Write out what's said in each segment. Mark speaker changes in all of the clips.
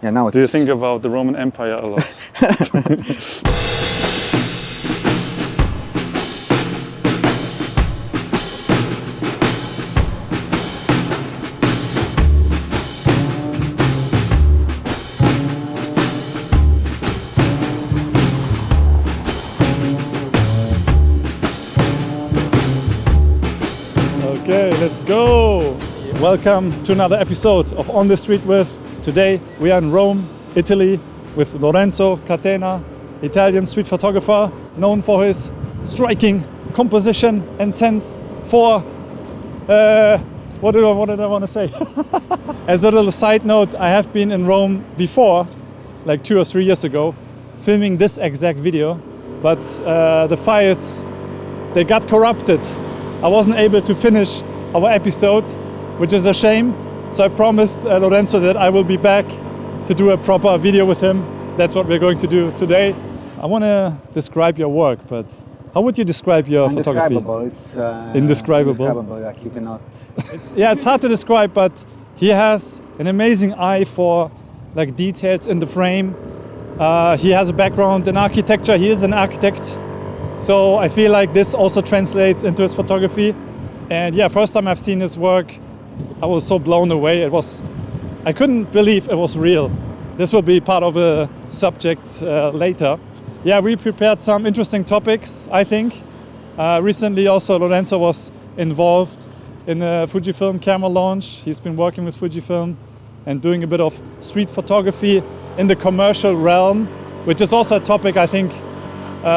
Speaker 1: Yeah, now it's...
Speaker 2: Do you think about the Roman Empire a lot?
Speaker 3: Okay, let's go! Welcome to another episode of On the Street with. Today we are in Rome, Italy, with Lorenzo Catena, Italian street photographer, known for his striking composition and sense for, what did I want to say? As a little side note, I have been in Rome before, like 2 or 3 years ago, filming this exact video, but the files, they got corrupted. I wasn't able to finish our episode, which is a shame. So I promised Lorenzo that I will be back to do a proper video with him. That's what we're going to do today. I want to describe your work, but how would you describe your photography?
Speaker 1: It's
Speaker 3: Indescribable.
Speaker 1: Like you cannot...
Speaker 3: It's hard to describe, but he has an amazing eye for like details in the frame. He has a background in architecture. He is an architect. So I feel like this also translates into his photography. And yeah, first time I've seen his work, I was so blown away. I couldn't believe it was real. This will be part of a subject later. Yeah, we prepared some interesting topics, I think. Recently also Lorenzo was involved in a Fujifilm camera launch. He's been working with Fujifilm and doing a bit of street photography in the commercial realm, which is also a topic I think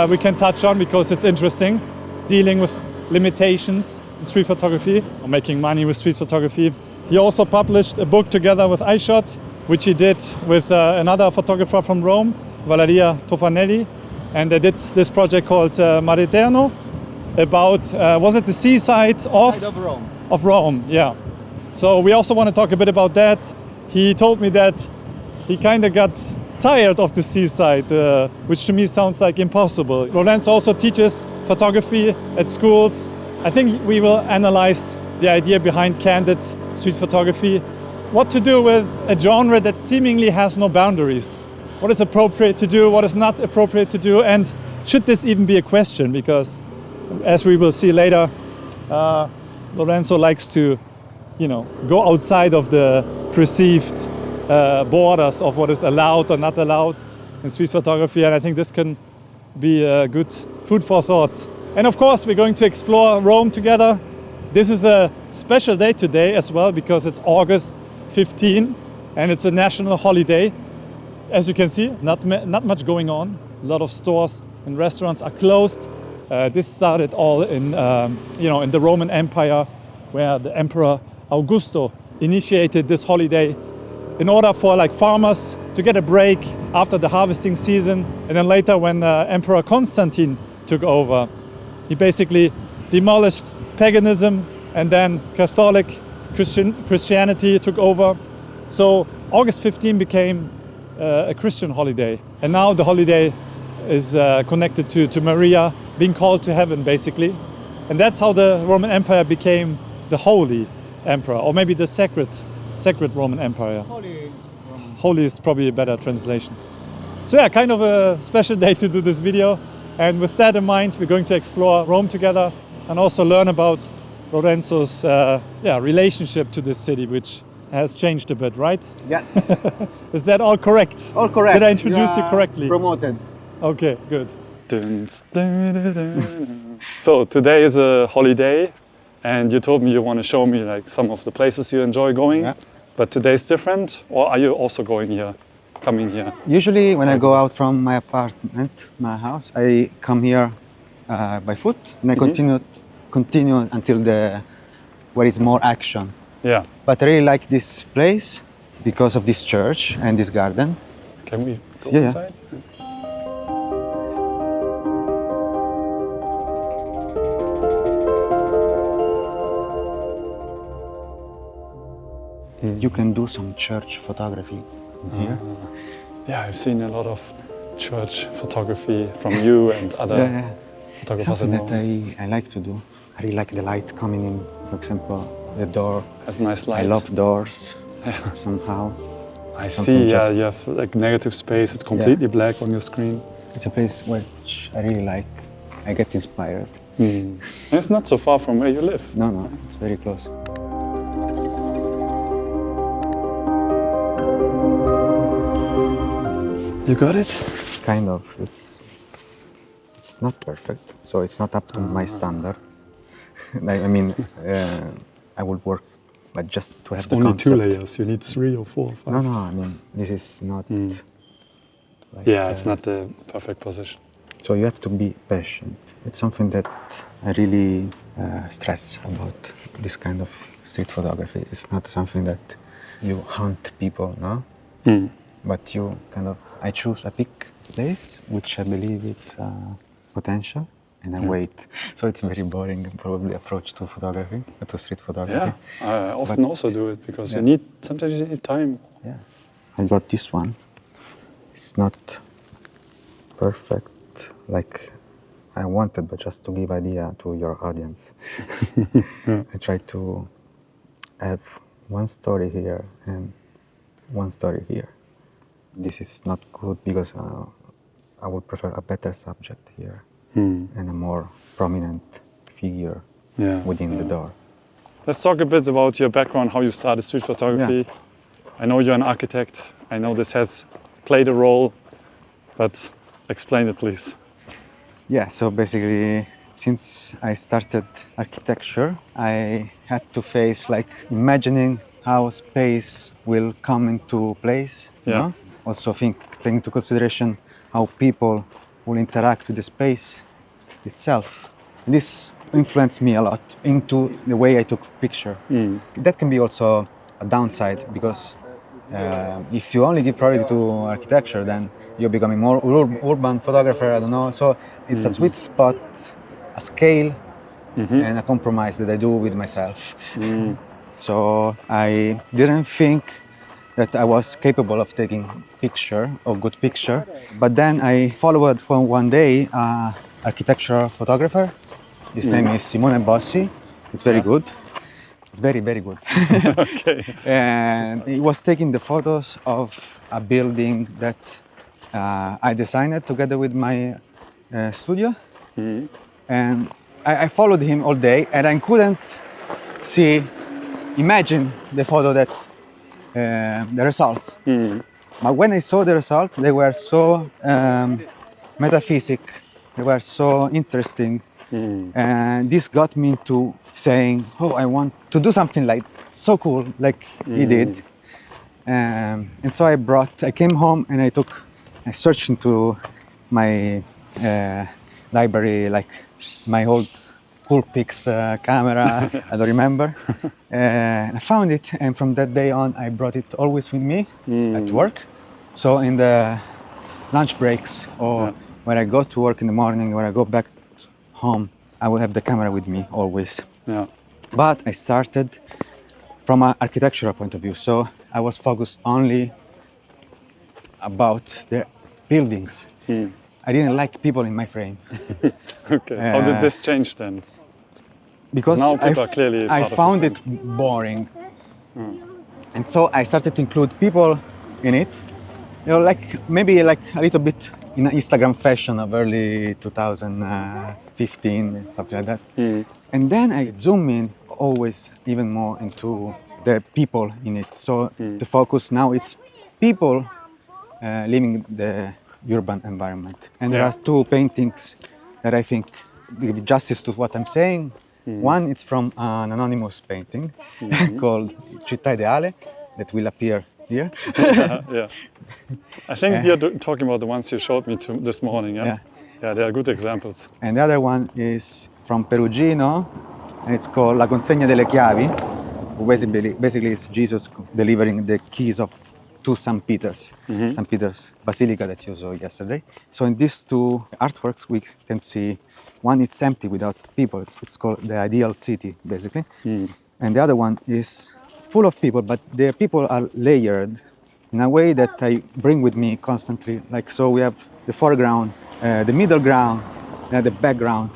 Speaker 3: we can touch on because it's interesting, dealing with limitations in street photography or making money with street photography. He also published a book together with Eyeshot, which he did with another photographer from Rome, Valeria Tofanelli, and they did this project called Mareterno about, was it the seaside of
Speaker 1: Rome?
Speaker 3: Of Rome, yeah. So we also want to talk a bit about that. He told me that he kind of got tired of the seaside, which to me sounds like impossible. Lorenzo also teaches photography at schools. I think we will analyze the idea behind candid street photography. What to do with a genre that seemingly has no boundaries. What is appropriate to do, what is not appropriate to do, and should this even be a question? Because as we will see later, Lorenzo likes to, go outside of the perceived borders of what is allowed or not allowed in street photography, and I think this can be a good food for thought. And of course we're going to explore Rome together. This is a special day today as well because it's August 15 and it's a national holiday. As you can see, not much going on. A lot of stores and restaurants are closed. This started all in in the Roman Empire, where the Emperor Augusto initiated this holiday in order for farmers to get a break after the harvesting season. And then later when Emperor Constantine took over, he basically demolished paganism and then Catholic Christianity took over. So August 15 became a Christian holiday. And now the holiday is connected to Maria being called to heaven basically. And that's how the Roman Empire became the Holy Emperor, or maybe the Sacred Roman Empire. Holy is probably a better translation. So yeah, kind of a special day to do this video. And with that in mind, we're going to explore Rome together and also learn about Lorenzo's relationship to this city, which has changed a bit, right?
Speaker 1: Yes.
Speaker 3: Is that all correct?
Speaker 1: All correct.
Speaker 3: Did I introduce you correctly?
Speaker 1: Promoted.
Speaker 3: Okay, good.
Speaker 2: So today is a holiday, and you told me you want to show me some of the places you enjoy going.
Speaker 1: Yeah.
Speaker 2: But today's different, or are you also coming here?
Speaker 1: Usually when I go out from my apartment, my house, I come here by foot and I continue until where it's more action.
Speaker 2: Yeah.
Speaker 1: But I really like this place because of this church and this garden.
Speaker 2: Can we go
Speaker 1: Yeah.
Speaker 2: inside?
Speaker 1: You can do some church photography here.
Speaker 2: Yeah, I've seen a lot of church photography from you and other photographers in
Speaker 1: Something
Speaker 2: Rome.
Speaker 1: that I like to do. I really like the light coming in, for example, the door.
Speaker 2: Has nice light.
Speaker 1: I love doors somehow.
Speaker 2: I
Speaker 1: something
Speaker 2: see, yeah,
Speaker 1: just-
Speaker 2: you have like negative space, it's completely black on your screen.
Speaker 1: It's a place which I really like. I get inspired.
Speaker 2: And it's not so far from where you live.
Speaker 1: No, it's very close.
Speaker 2: You got it?
Speaker 1: Kind of. It's not perfect, so it's not up to my standard. I mean, I would work, but just to have the
Speaker 2: Only
Speaker 1: concept.
Speaker 2: 2 layers, you need 3 or 4 or 5.
Speaker 1: No, I mean, this is not. Like,
Speaker 2: Yeah, it's not the perfect position.
Speaker 1: So you have to be patient. It's something that I really stress about this kind of street photography. It's not something that you hunt people, no? But you kind of, I choose a pick place, which I believe it's potential, and I wait. So it's very boring, probably approach to photography, to street photography.
Speaker 2: Yeah, I often also do it because sometimes you need time.
Speaker 1: Yeah. I got this one. It's not perfect like I wanted, but just to give idea to your audience. I try to have one story here and one story here. This is not good because I would prefer a better subject here and a more prominent figure within the door.
Speaker 3: Let's talk a bit about your background, how you started street photography. I know you're an architect. I know this has played a role, but explain it, please.
Speaker 1: Yeah, so basically, since I started architecture, I had to face like imagining how space will come into place. You know? Also take into consideration how people will interact with the space itself. This influenced me a lot into the way I took picture. That can be also a downside because if you only give priority to architecture, then you're becoming more urban photographer, I don't know. So it's a sweet spot, a scale, and a compromise that I do with myself. So I didn't think that I was capable of taking picture or good picture. But then I followed for one day architectural photographer. His name is Simone Bossi. It's very good. It's very, very good.
Speaker 3: Okay.
Speaker 1: And he was taking the photos of a building that I designed together with my studio. And I followed him all day and I couldn't imagine the photo that the results. But when I saw the results, they were so metaphysic, they were so interesting. And this got me into saying, oh, I want to do something like so cool, like he did. And so I came home and I searched into my library, like my old Coolpix camera, I don't remember. I found it, and from that day on, I brought it always with me at work. So in the lunch breaks or when I go to work in the morning, when I go back home, I will have the camera with me always. But I started from an architectural point of view, so I was focused only about the buildings. I didn't like people in my frame.
Speaker 3: Okay. How did this change then?
Speaker 1: Because
Speaker 3: now people are clearly
Speaker 1: I
Speaker 3: part of
Speaker 1: found
Speaker 3: the
Speaker 1: it boring. And so I started to include people in it. You know, like maybe like a little bit in an Instagram fashion of early 2015, something like that. And then I zoom in always even more into the people in it. So the focus now it's people living the urban environment. And there are two paintings that I think give justice to what I'm saying. One is from an anonymous painting called Città Ideale that will appear here.
Speaker 3: I think you're talking about the ones you showed me this morning, yeah? Yeah, they are good examples.
Speaker 1: And the other one is from Perugino, and it's called La Consegna delle Chiavi. Basically it's Jesus delivering the keys to St. Peter's Basilica that you saw yesterday. So in these two artworks, we can see one it's empty without people. It's called the ideal city, basically. And the other one is full of people, but the people are layered in a way that I bring with me constantly. Like, so we have the foreground, the middle ground, the background.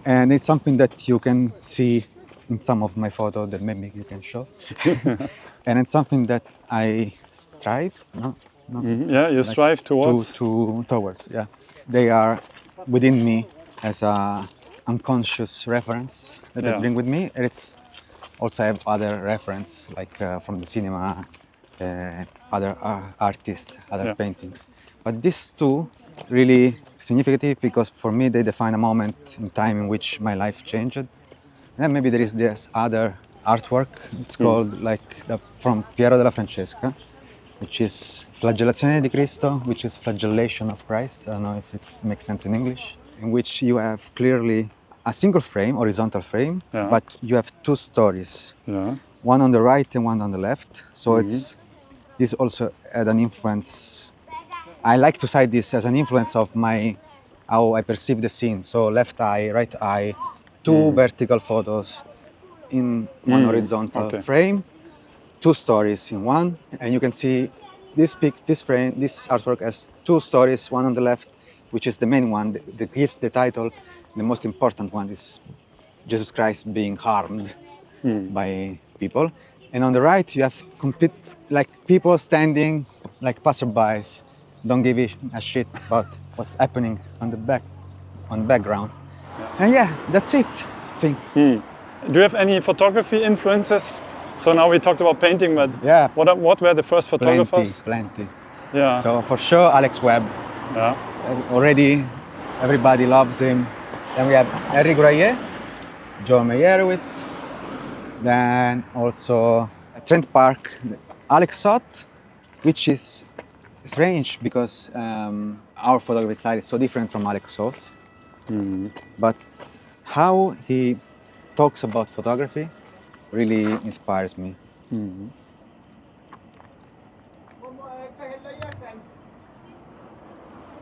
Speaker 1: And it's something that you can see in some of my photos that maybe you can show. And it's something that I strive, no?
Speaker 2: Yeah, you strive towards.
Speaker 1: Towards, yeah. They are within me as a unconscious reference that I bring with me. And it's also I have other reference like from the cinema, other artists, other paintings. But these two really significant because for me they define a moment in time in which my life changed. And maybe there is this other artwork. It's called from Piero della Francesca, which is Flagellazione di Cristo, which is flagellation of Christ. I don't know if it makes sense in English. In which you have clearly a single frame, horizontal frame, but you have two stories.
Speaker 2: Yeah.
Speaker 1: One on the right and one on the left. So this also had an influence. I like to cite this as an influence of how I perceive the scene. So left eye, right eye, two vertical photos in one horizontal frame, two stories in one, and you can see this artwork has two stories, one on the left, which is the main one that gives the title. The most important one is Jesus Christ being harmed by people, and on the right you have complete people standing like passerbys, don't give a shit about what's happening on the background. And yeah, that's it, I think.
Speaker 2: Do you have any photography influences? So now we talked about painting, but what were the first photographers?
Speaker 1: Plenty.
Speaker 2: Yeah.
Speaker 1: So for sure, Alex Webb.
Speaker 2: Yeah.
Speaker 1: Already, everybody loves him. Then we have Eric Graillet, Joe Meyerowitz. Then also Trent Park, Eyeshot, which is strange because our photography style is so different from Eyeshot. But how he talks about photography really inspires me.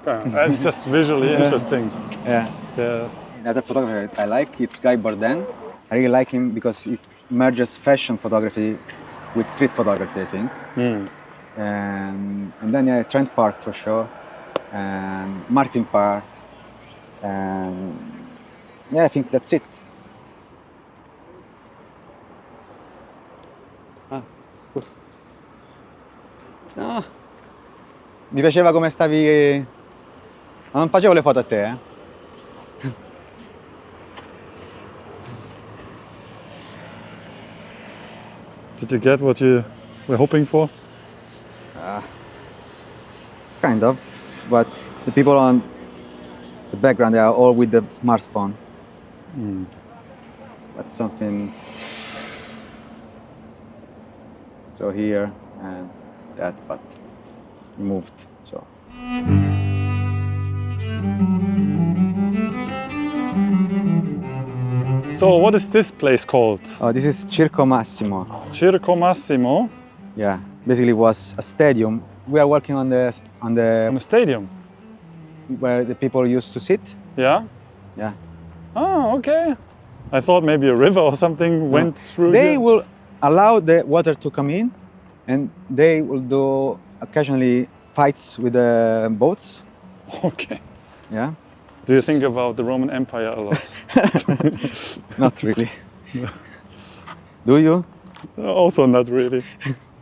Speaker 2: That's just visually interesting.
Speaker 1: Yeah. Another photographer I like, it's Guy Bourdin. I really like him because he merges fashion photography with street photography, I think. And then Trent Park for sure, and Martin Park, and I think that's it. Scusa. No. Mi piaceva come stavi. Ma non facevo le foto a te, eh?
Speaker 2: Did you get what you were hoping for?
Speaker 1: Kind of, but the people on the background, they are all with the smartphone. That's something. So here and that, but moved. So.
Speaker 2: So what is this place called?
Speaker 1: Oh, this is Circo Massimo.
Speaker 2: Circo Massimo.
Speaker 1: Yeah, basically it was a stadium. We are working on the
Speaker 2: On a stadium.
Speaker 1: where the people used to sit.
Speaker 2: Yeah.
Speaker 1: Yeah.
Speaker 2: Oh, okay. I thought maybe a river or something went through
Speaker 1: They
Speaker 2: here.
Speaker 1: will allow the water to come in, and they will do occasionally fights with the boats.
Speaker 2: Okay.
Speaker 1: Yeah.
Speaker 2: Do you think about the Roman Empire a lot?
Speaker 1: Not really. Do you?
Speaker 2: Also not really.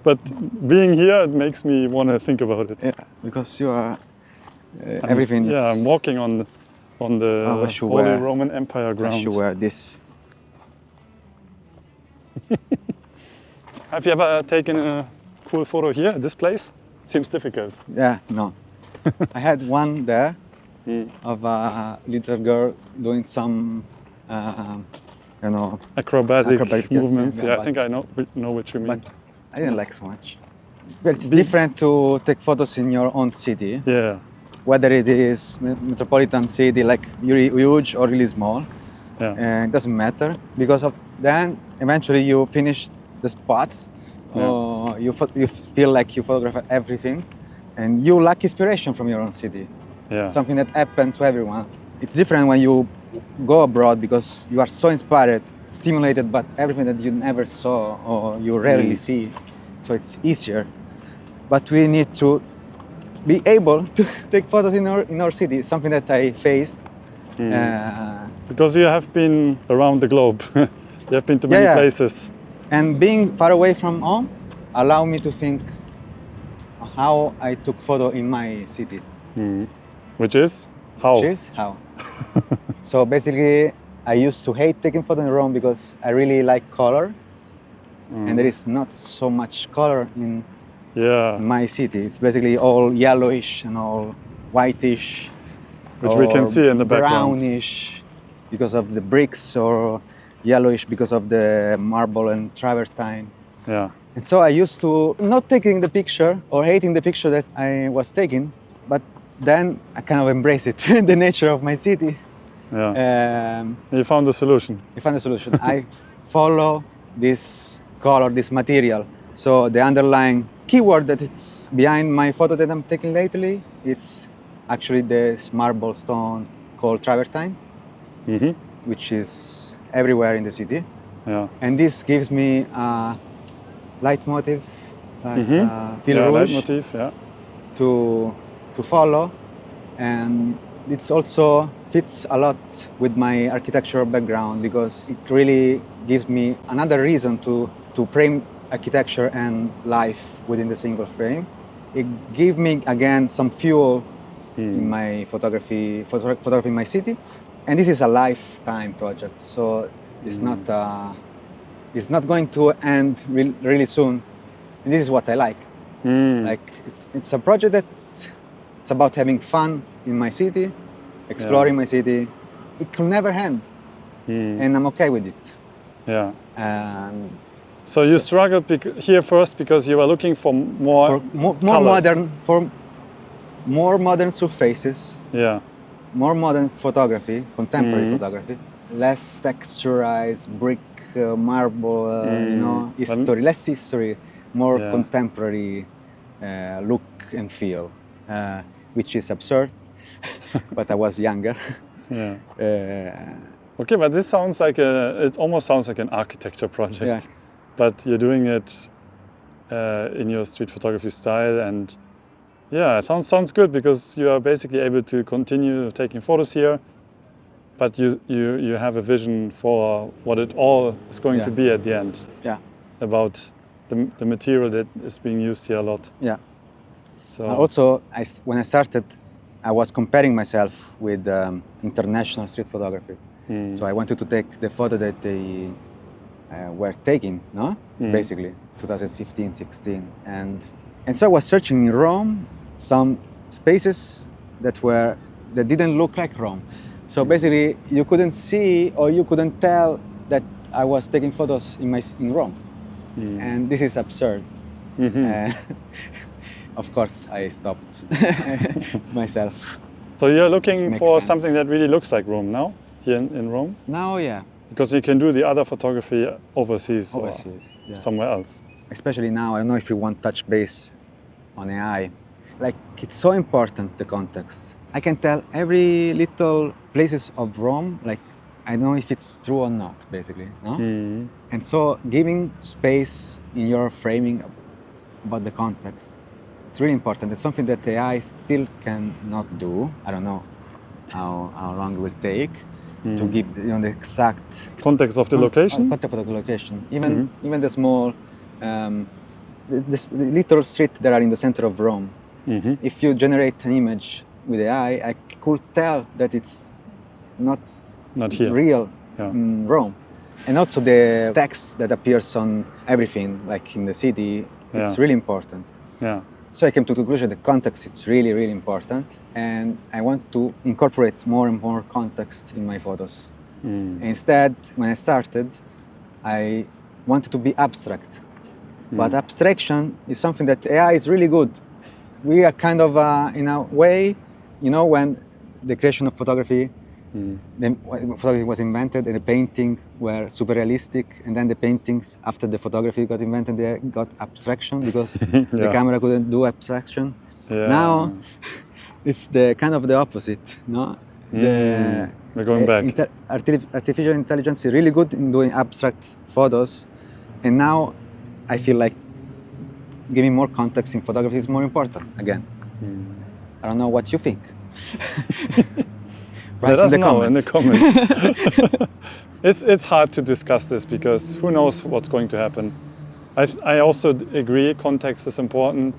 Speaker 2: But being here, it makes me want to think about it.
Speaker 1: Yeah, because you are everything.
Speaker 2: Yeah, I'm walking on the Holy Roman Empire ground.
Speaker 1: I should wear this.
Speaker 2: Have you ever taken a cool photo here at this place? Seems difficult.
Speaker 1: Yeah, no. I had one there of a little girl doing some,
Speaker 2: acrobatic movements. Yeah, I
Speaker 1: but-
Speaker 2: think I know what you mean.
Speaker 1: But I didn't like so much. Well, it's different to take photos in your own city,
Speaker 2: Yeah.
Speaker 1: whether it is metropolitan city like really huge or really small.
Speaker 2: Yeah.
Speaker 1: It doesn't matter because of then eventually you finish the spots.
Speaker 2: Yeah.
Speaker 1: Or you feel like you photograph everything, and you lack inspiration from your own city.
Speaker 2: Yeah.
Speaker 1: Something that happened to everyone. It's different when you go abroad because you are so inspired, stimulated by everything that you never saw or you rarely see. So it's easier. But we need to be able to take photos in our city. It's something that I faced.
Speaker 2: Because you have been around the globe. You have been to many places.
Speaker 1: And being far away from home allowed me to think how I took photo in my city.
Speaker 2: Which is? How?
Speaker 1: Which is how. So basically, I used to hate taking photo in Rome because I really like color, and there is not so much color in my city. It's basically all yellowish and all whitish,
Speaker 2: which we can see in the background.
Speaker 1: Brownish because of the bricks, or yellowish because of the marble and travertine.
Speaker 2: Yeah.
Speaker 1: And so I used to not taking the picture or hating the picture that I was taking, but then I kind of embrace it, the nature of my city.
Speaker 2: Yeah. You found the solution.
Speaker 1: I found the solution. I follow this color, this material. So the underlying keyword that it's behind my photo that I'm taking lately, it's actually this marble stone called travertine, which is everywhere in the city.
Speaker 2: Yeah.
Speaker 1: And this gives me a leitmotiv, like fil rouge,
Speaker 2: leitmotiv,
Speaker 1: to follow, and it's also fits a lot with my architectural background because it really gives me another reason to frame architecture and life within the single frame. It gave me again some fuel in my photography in my city, and this is a lifetime project, so it's not going to end really soon, and this is what I like. Like it's a project that it's about having fun in my city, exploring my city. It can never end, and I'm okay with it.
Speaker 2: Yeah. So you struggled here first because you were looking for more
Speaker 1: modern surfaces.
Speaker 2: Yeah.
Speaker 1: More modern photography, contemporary photography, less texturized brick, marble, history, less history, more contemporary look and feel, which is absurd. But I was younger.
Speaker 2: Yeah. Okay, but this sounds like it almost sounds like an architecture project.
Speaker 1: Yeah.
Speaker 2: But you're doing it in your street photography style, and yeah, it sounds good because you are basically able to continue taking photos here, but you have a vision for what it all is going to be at the end.
Speaker 1: Yeah.
Speaker 2: About the material that is being used here a lot.
Speaker 1: Yeah.
Speaker 2: So
Speaker 1: also, when I started, I was comparing myself with international street photography. So I wanted to take the photo that they were taking, basically 2015, 16, and so I was searching in Rome some spaces that didn't look like Rome. So basically, you couldn't see or you couldn't tell that I was taking photos in Rome, and this is absurd. Of course, I stopped myself.
Speaker 2: So you're looking for
Speaker 1: sense.
Speaker 2: something that really looks like Rome now, here in Rome?
Speaker 1: Now, yeah.
Speaker 2: Because you can do the other photography overseas or somewhere else.
Speaker 1: Especially now, I don't know if you want to touch base on AI. Like, it's so important, the context. I can tell every little places of Rome, like, I don't know if it's true or not, basically, no? And so giving space in your framing about the context, it's really important. It's something that AI still cannot do. I don't know how long it will take to give the exact
Speaker 2: context of the location.
Speaker 1: Context of the location. Even the small, the little street that are in the center of Rome. If you generate an image with AI, I could tell that it's not
Speaker 2: here.
Speaker 1: Real in Rome. And also the text that appears on everything, like in the city, it's really important.
Speaker 2: Yeah.
Speaker 1: So I came to the conclusion that context is really, really important, and I want to incorporate more and more context in my photos. Instead, when I started, I wanted to be abstract. But abstraction is something that AI is really good. We are kind of, in a way, when the creation of photography, when photography was invented and the painting were super realistic, and then the paintings after the photography got invented, they got abstraction because the camera couldn't do abstraction. Now it's the kind of the opposite, no?
Speaker 2: We're going back.
Speaker 1: Artificial intelligence is really good in doing abstract photos, and now I feel like giving more context in photography is more important again. I don't know what you think.
Speaker 2: Let us know in the comments. It's hard to discuss this because who knows what's going to happen. I also agree context is important,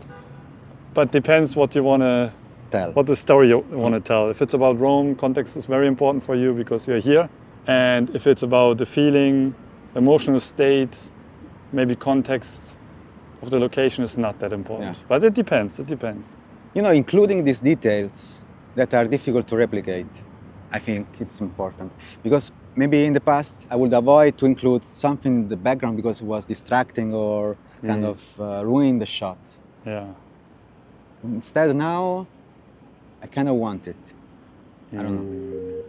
Speaker 2: But depends what you want to,
Speaker 1: tell.
Speaker 2: what the story you want to tell. If it's about Rome, context is very important for you because you're here. And if it's about the feeling, emotional state, maybe context of the location is not that important.
Speaker 1: Yeah.
Speaker 2: But it depends, it depends.
Speaker 1: You know, including these details that are difficult to replicate, I think it's important. Because maybe in the past I would avoid to include something in the background because it was distracting or kind of ruin the shot.
Speaker 2: Yeah.
Speaker 1: Instead now, I kind of want it. I don't know.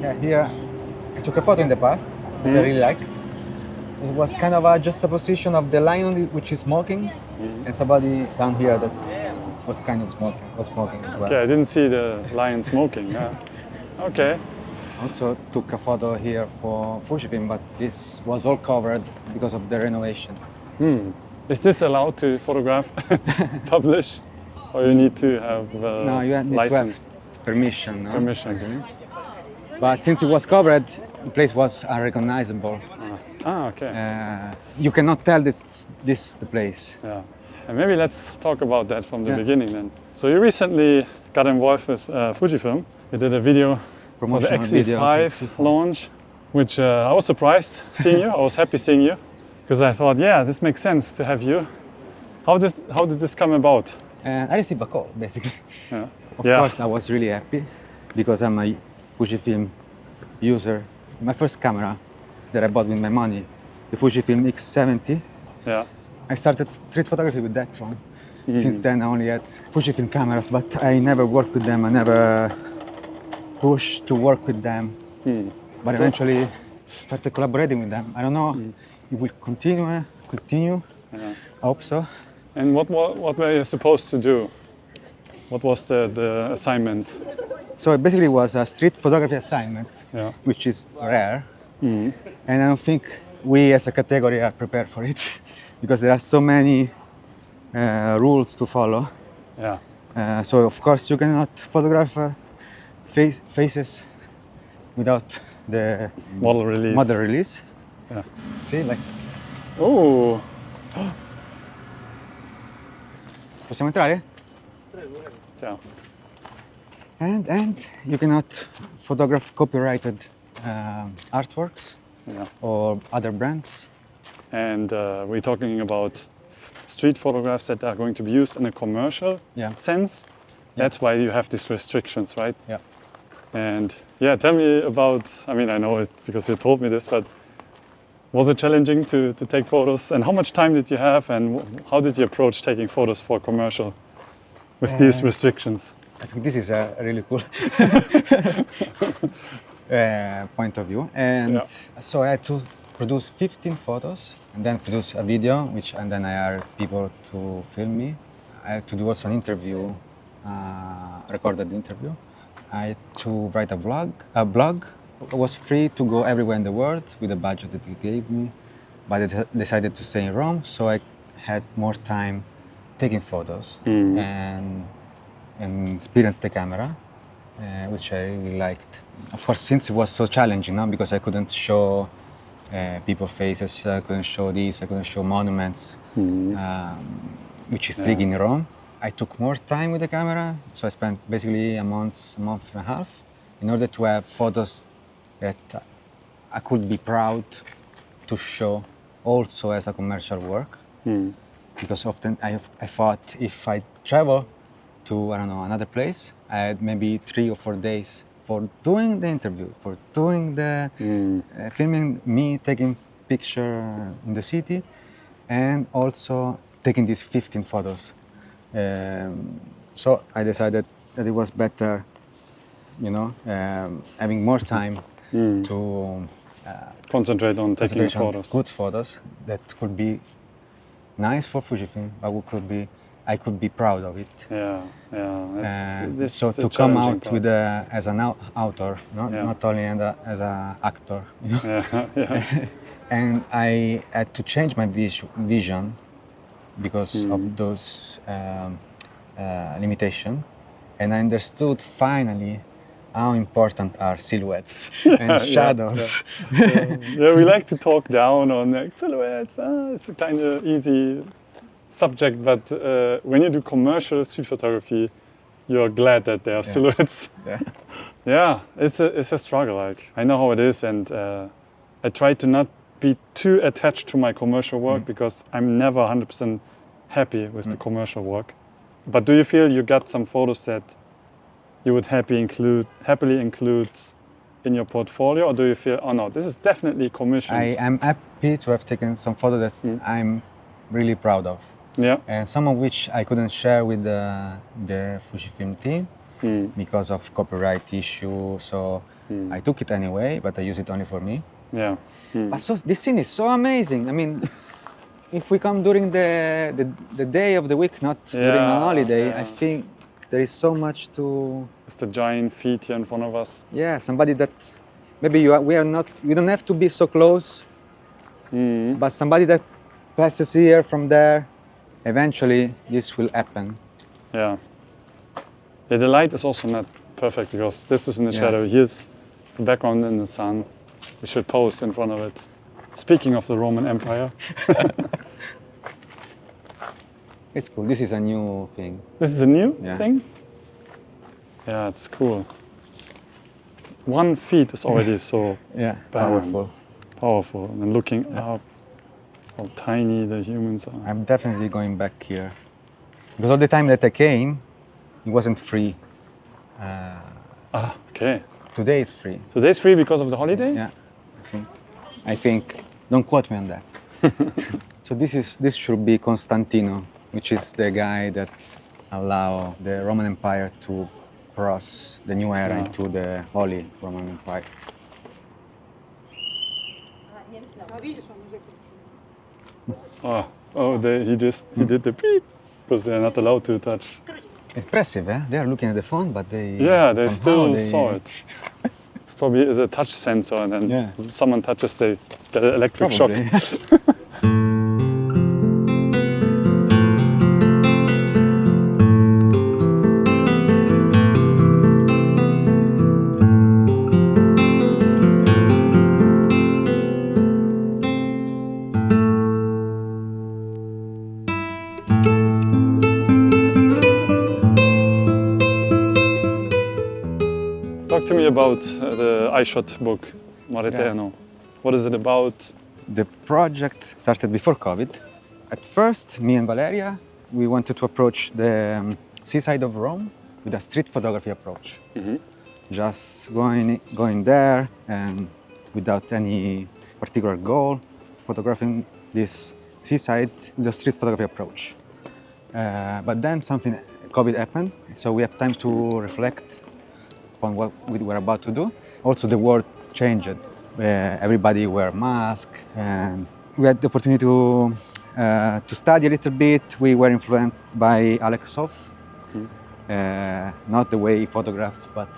Speaker 1: Yeah, here I took a photo in the past that I really liked. It was kind of a juxtaposition of the lion which is smoking and somebody down here that was kind of smoking as well.
Speaker 2: Okay, I didn't see the lion smoking. Yeah. Okay.
Speaker 1: Also took a photo here for Fujifilm, but this was all covered because of the renovation.
Speaker 2: Is this allowed to photograph, publish, or you need to have
Speaker 1: No, you need
Speaker 2: license?
Speaker 1: to have permission. No?
Speaker 2: Permission.
Speaker 1: But since it was covered, the place was unrecognizable.
Speaker 2: Okay.
Speaker 1: You cannot tell that this is the place.
Speaker 2: Yeah. And maybe let's talk about that from the
Speaker 1: Yeah.
Speaker 2: beginning then. So you recently got involved with Fujifilm. You did a video for the
Speaker 1: Promotional video
Speaker 2: XE5
Speaker 1: for
Speaker 2: launch, which I was surprised seeing you. I was happy seeing you because I thought, yeah, this makes sense to have you. How did this come about?
Speaker 1: I received a call, basically.
Speaker 2: Yeah.
Speaker 1: Of course, I was really happy because I'm a Fujifilm user. My first camera that I bought with my money, the Fujifilm X70.
Speaker 2: Yeah.
Speaker 1: I started street photography with that one. Since then, I only had Fujifilm cameras, but I never worked with them. I never pushed to work with them. But eventually, started collaborating with them. I don't know if we'll continue.
Speaker 2: Yeah.
Speaker 1: I hope so.
Speaker 2: And what were you supposed to do? What was the assignment?
Speaker 1: So it basically was a street photography assignment,
Speaker 2: Yeah.
Speaker 1: which is rare. And I don't think we as a category are prepared for it because there are so many rules to follow.
Speaker 2: Yeah.
Speaker 1: So of course you cannot photograph faces without the
Speaker 2: Model release.
Speaker 1: model release.
Speaker 2: Yeah.
Speaker 1: See, like,
Speaker 2: Oh.
Speaker 1: possiamo entrare?
Speaker 2: Ciao.
Speaker 1: And you cannot photograph copyrighted artworks
Speaker 2: Yeah.
Speaker 1: or other brands.
Speaker 2: And we're talking about street photographs that are going to be used in a commercial
Speaker 1: Yeah.
Speaker 2: sense. That's why you have these restrictions, right?
Speaker 1: Yeah.
Speaker 2: And yeah, tell me about, I mean, I know it because you told me this, but was it challenging to take photos? And how much time did you have? And how did you approach taking photos for commercial with these restrictions?
Speaker 1: I think this is a really cool point of view. And
Speaker 2: Yeah.
Speaker 1: so I had to produce 15 photos and then produce a video, and then I hired people to film me. I had to do also an interview, recorded interview. I had to write a blog. I was free to go everywhere in the world with the budget that he gave me, but I decided to stay in Rome, so I had more time taking photos and experience the camera, which I really liked. Of course, since it was so challenging, no? Because I couldn't show people faces, I couldn't show this, I couldn't show monuments, which is tricky in Rome. I took more time with the camera, so I spent basically a month and a half in order to have photos that I could be proud to show also as a commercial work. Because often I thought if I travel to, I don't know, another place, I had maybe 3 or 4 days for doing the interview, for doing the filming me taking picture in the city, and also taking these 15 photos. So I decided that it was better, you know, having more time to
Speaker 2: Concentrate on taking
Speaker 1: concentrate on
Speaker 2: photos.
Speaker 1: good photos that could be nice for Fujifilm, but could be I could be proud of it.
Speaker 2: Yeah, yeah. This
Speaker 1: So
Speaker 2: is a
Speaker 1: to come
Speaker 2: challenging
Speaker 1: out
Speaker 2: part.
Speaker 1: with as an author, not only as an actor, you know.
Speaker 2: Yeah, yeah.
Speaker 1: And I had to change my vision because of those limitations. And I understood finally how important are silhouettes and shadows.
Speaker 2: Yeah, we like to talk down on like silhouettes. It's a kind of easy subject, but when you do commercial street photography, you're glad that there are silhouettes.
Speaker 1: Yeah.
Speaker 2: Yeah, it's a struggle. Like I know how it is, and I try to not be too attached to my commercial work because I'm never 100% happy with the commercial work. But do you feel you got some photos that you would happily include in your portfolio, or do you feel, oh no, this is definitely commissioned?
Speaker 1: I am happy to have taken some photos that I'm really proud of.
Speaker 2: Yeah.
Speaker 1: And some of which I couldn't share with the Fujifilm team because of copyright issue. So I took it anyway, but I use it only for me.
Speaker 2: Yeah.
Speaker 1: But this scene is so amazing. I mean, if we come during the day of the week, not during a holiday, I think there is so much to.
Speaker 2: It's the giant feet here in front of us.
Speaker 1: Yeah, somebody that maybe we don't have to be so close, but somebody that passes here from there, eventually this will happen.
Speaker 2: Yeah. Yeah, the light is also not perfect because this is in the shadow. Here's the background in the sun. We should pose in front of it. Speaking of the Roman Empire.
Speaker 1: It's cool. This is a new thing.
Speaker 2: This is a new thing? Yeah, it's cool. 1 feet is already so
Speaker 1: powerful.
Speaker 2: Powerful. And then looking up how tiny the humans are.
Speaker 1: I'm definitely going back here. Because all the time that I came, it wasn't free.
Speaker 2: Okay.
Speaker 1: Today it's free.
Speaker 2: Today's free because of the holiday?
Speaker 1: Yeah, I think. Don't quote me on that. So this should be Constantino, which is the guy that allowed the Roman Empire to cross the new era into the Holy Roman Empire.
Speaker 2: He did the beep because they're not allowed to touch.
Speaker 1: Impressive, eh? They are looking at the phone, but they
Speaker 2: still saw it. It's probably a touch sensor, and then someone touches, they get an electric shock. Talk to me about the Eyeshot book, Mareterno. What is it about?
Speaker 1: The project started before COVID. At first, me and Valeria, we wanted to approach the seaside of Rome with a street photography approach. Just going there and without any particular goal, photographing this seaside with a street photography approach. But then COVID happened, so we have time to reflect on what we were about to do. Also, the world changed. Everybody wear masks, and we had the opportunity to study a little bit. We were influenced by Alex Soff, not the way he photographs, but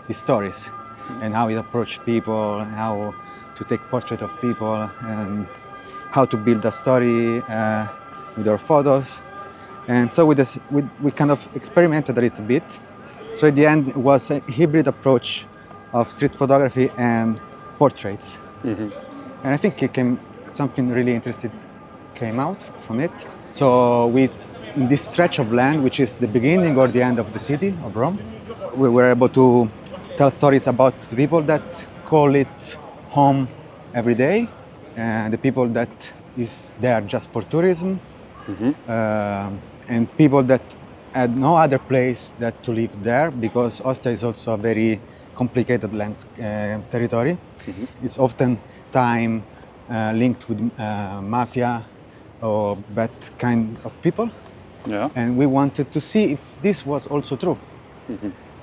Speaker 1: his stories, and how he approached people, how to take portrait of people, and how to build a story with our photos. And so we kind of experimented a little bit. So at the end, it was a hybrid approach of street photography and portraits. And I think something really interesting came out from it. So in this stretch of land, which is the beginning or the end of the city of Rome, we were able to tell stories about the people that call it home every day, and the people that is there just for tourism, and people that had no other place that to live there, because Ostia is also a very complicated territory. It's often time linked with mafia or bad kind of people. And we wanted to see if this was also true.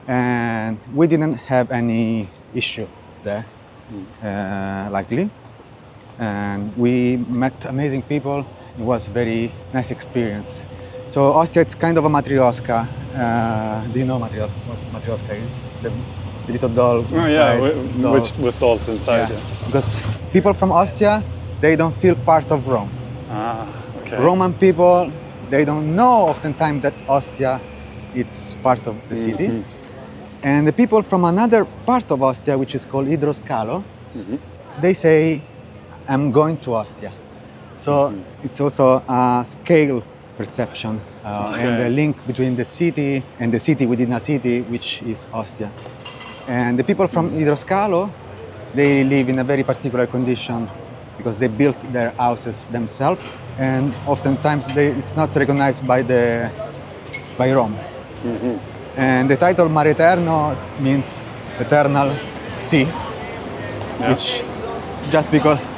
Speaker 1: And we didn't have any issue there, luckily. And we met amazing people. It was a very nice experience. So Ostia, it's kind of a matryoshka. Do you know matryoshka? What matryoshka is? The little doll
Speaker 2: Oh
Speaker 1: inside.
Speaker 2: yeah,
Speaker 1: doll.
Speaker 2: with dolls inside.
Speaker 1: Yeah. Because people from Ostia, they don't feel part of Rome.
Speaker 2: Ah, okay.
Speaker 1: Roman people, they don't know oftentimes that Ostia it's part of the city. And the people from another part of Ostia, which is called Idroscalo, they say, I'm going to Ostia. So it's also a scale perception and the link between the city and the city within a city, which is Ostia. And the people from Idroscalo, they live in a very particular condition because they built their houses themselves, and oftentimes it's not recognized by Rome. And the title Mareterno means eternal sea, which just because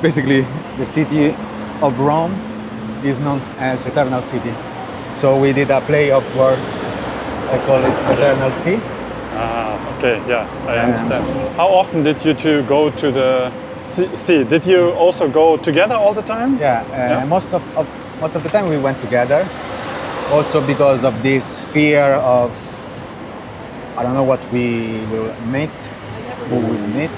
Speaker 1: basically the city of Rome is known as Eternal City. So we did a play of words. I call it Eternal Sea.
Speaker 2: Ah, okay, yeah, I understand. How often did you two go to the sea? Did you also go together all the time?
Speaker 1: Yeah, most of the time we went together. Also because of this fear of, I don't know what we will meet, who will meet.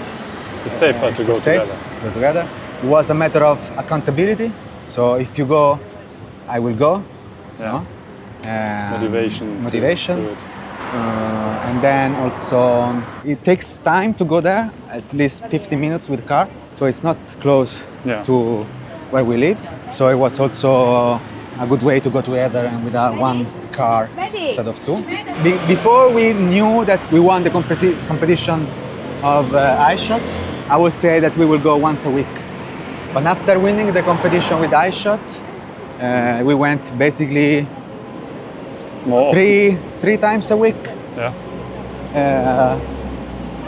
Speaker 2: It's safer to go together.
Speaker 1: It was a matter of accountability. So if you go, I will go.
Speaker 2: Yeah.
Speaker 1: Motivation.
Speaker 2: To do it.
Speaker 1: And then also, it takes time to go there, at least 50 minutes with car. So it's not close to where we live. So it was also a good way to go together and with one car instead of two. Before we knew that we won the competition of Eyeshot, I would say that we will go once a week. But after winning the competition with Eyeshot, we went basically three times a week.
Speaker 2: Yeah.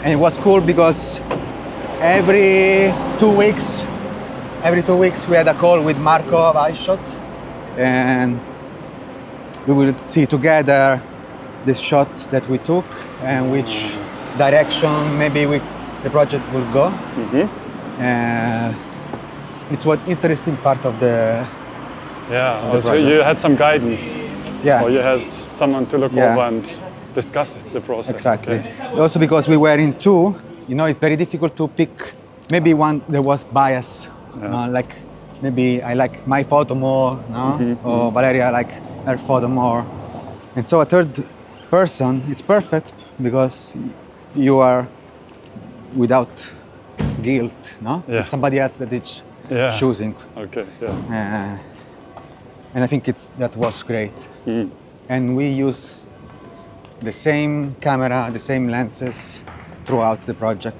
Speaker 1: And it was cool because every 2 weeks we had a call with Marco of Eyeshot, and we would see together the shot that we took and which direction maybe the project will go. It's what interesting part of the
Speaker 2: so you had some guidance.
Speaker 1: Yeah.
Speaker 2: Or you had someone to look over and discuss the process.
Speaker 1: Exactly.
Speaker 2: Okay.
Speaker 1: Also because we were in two, it's very difficult to pick. Maybe there was bias, like maybe I like my photo more, or Valeria like her photo more. And so a third person, it's perfect because you are without guilt, It's somebody else that is choosing.
Speaker 2: Okay, yeah.
Speaker 1: And I think that was great. And we used the same camera, the same lenses throughout the project.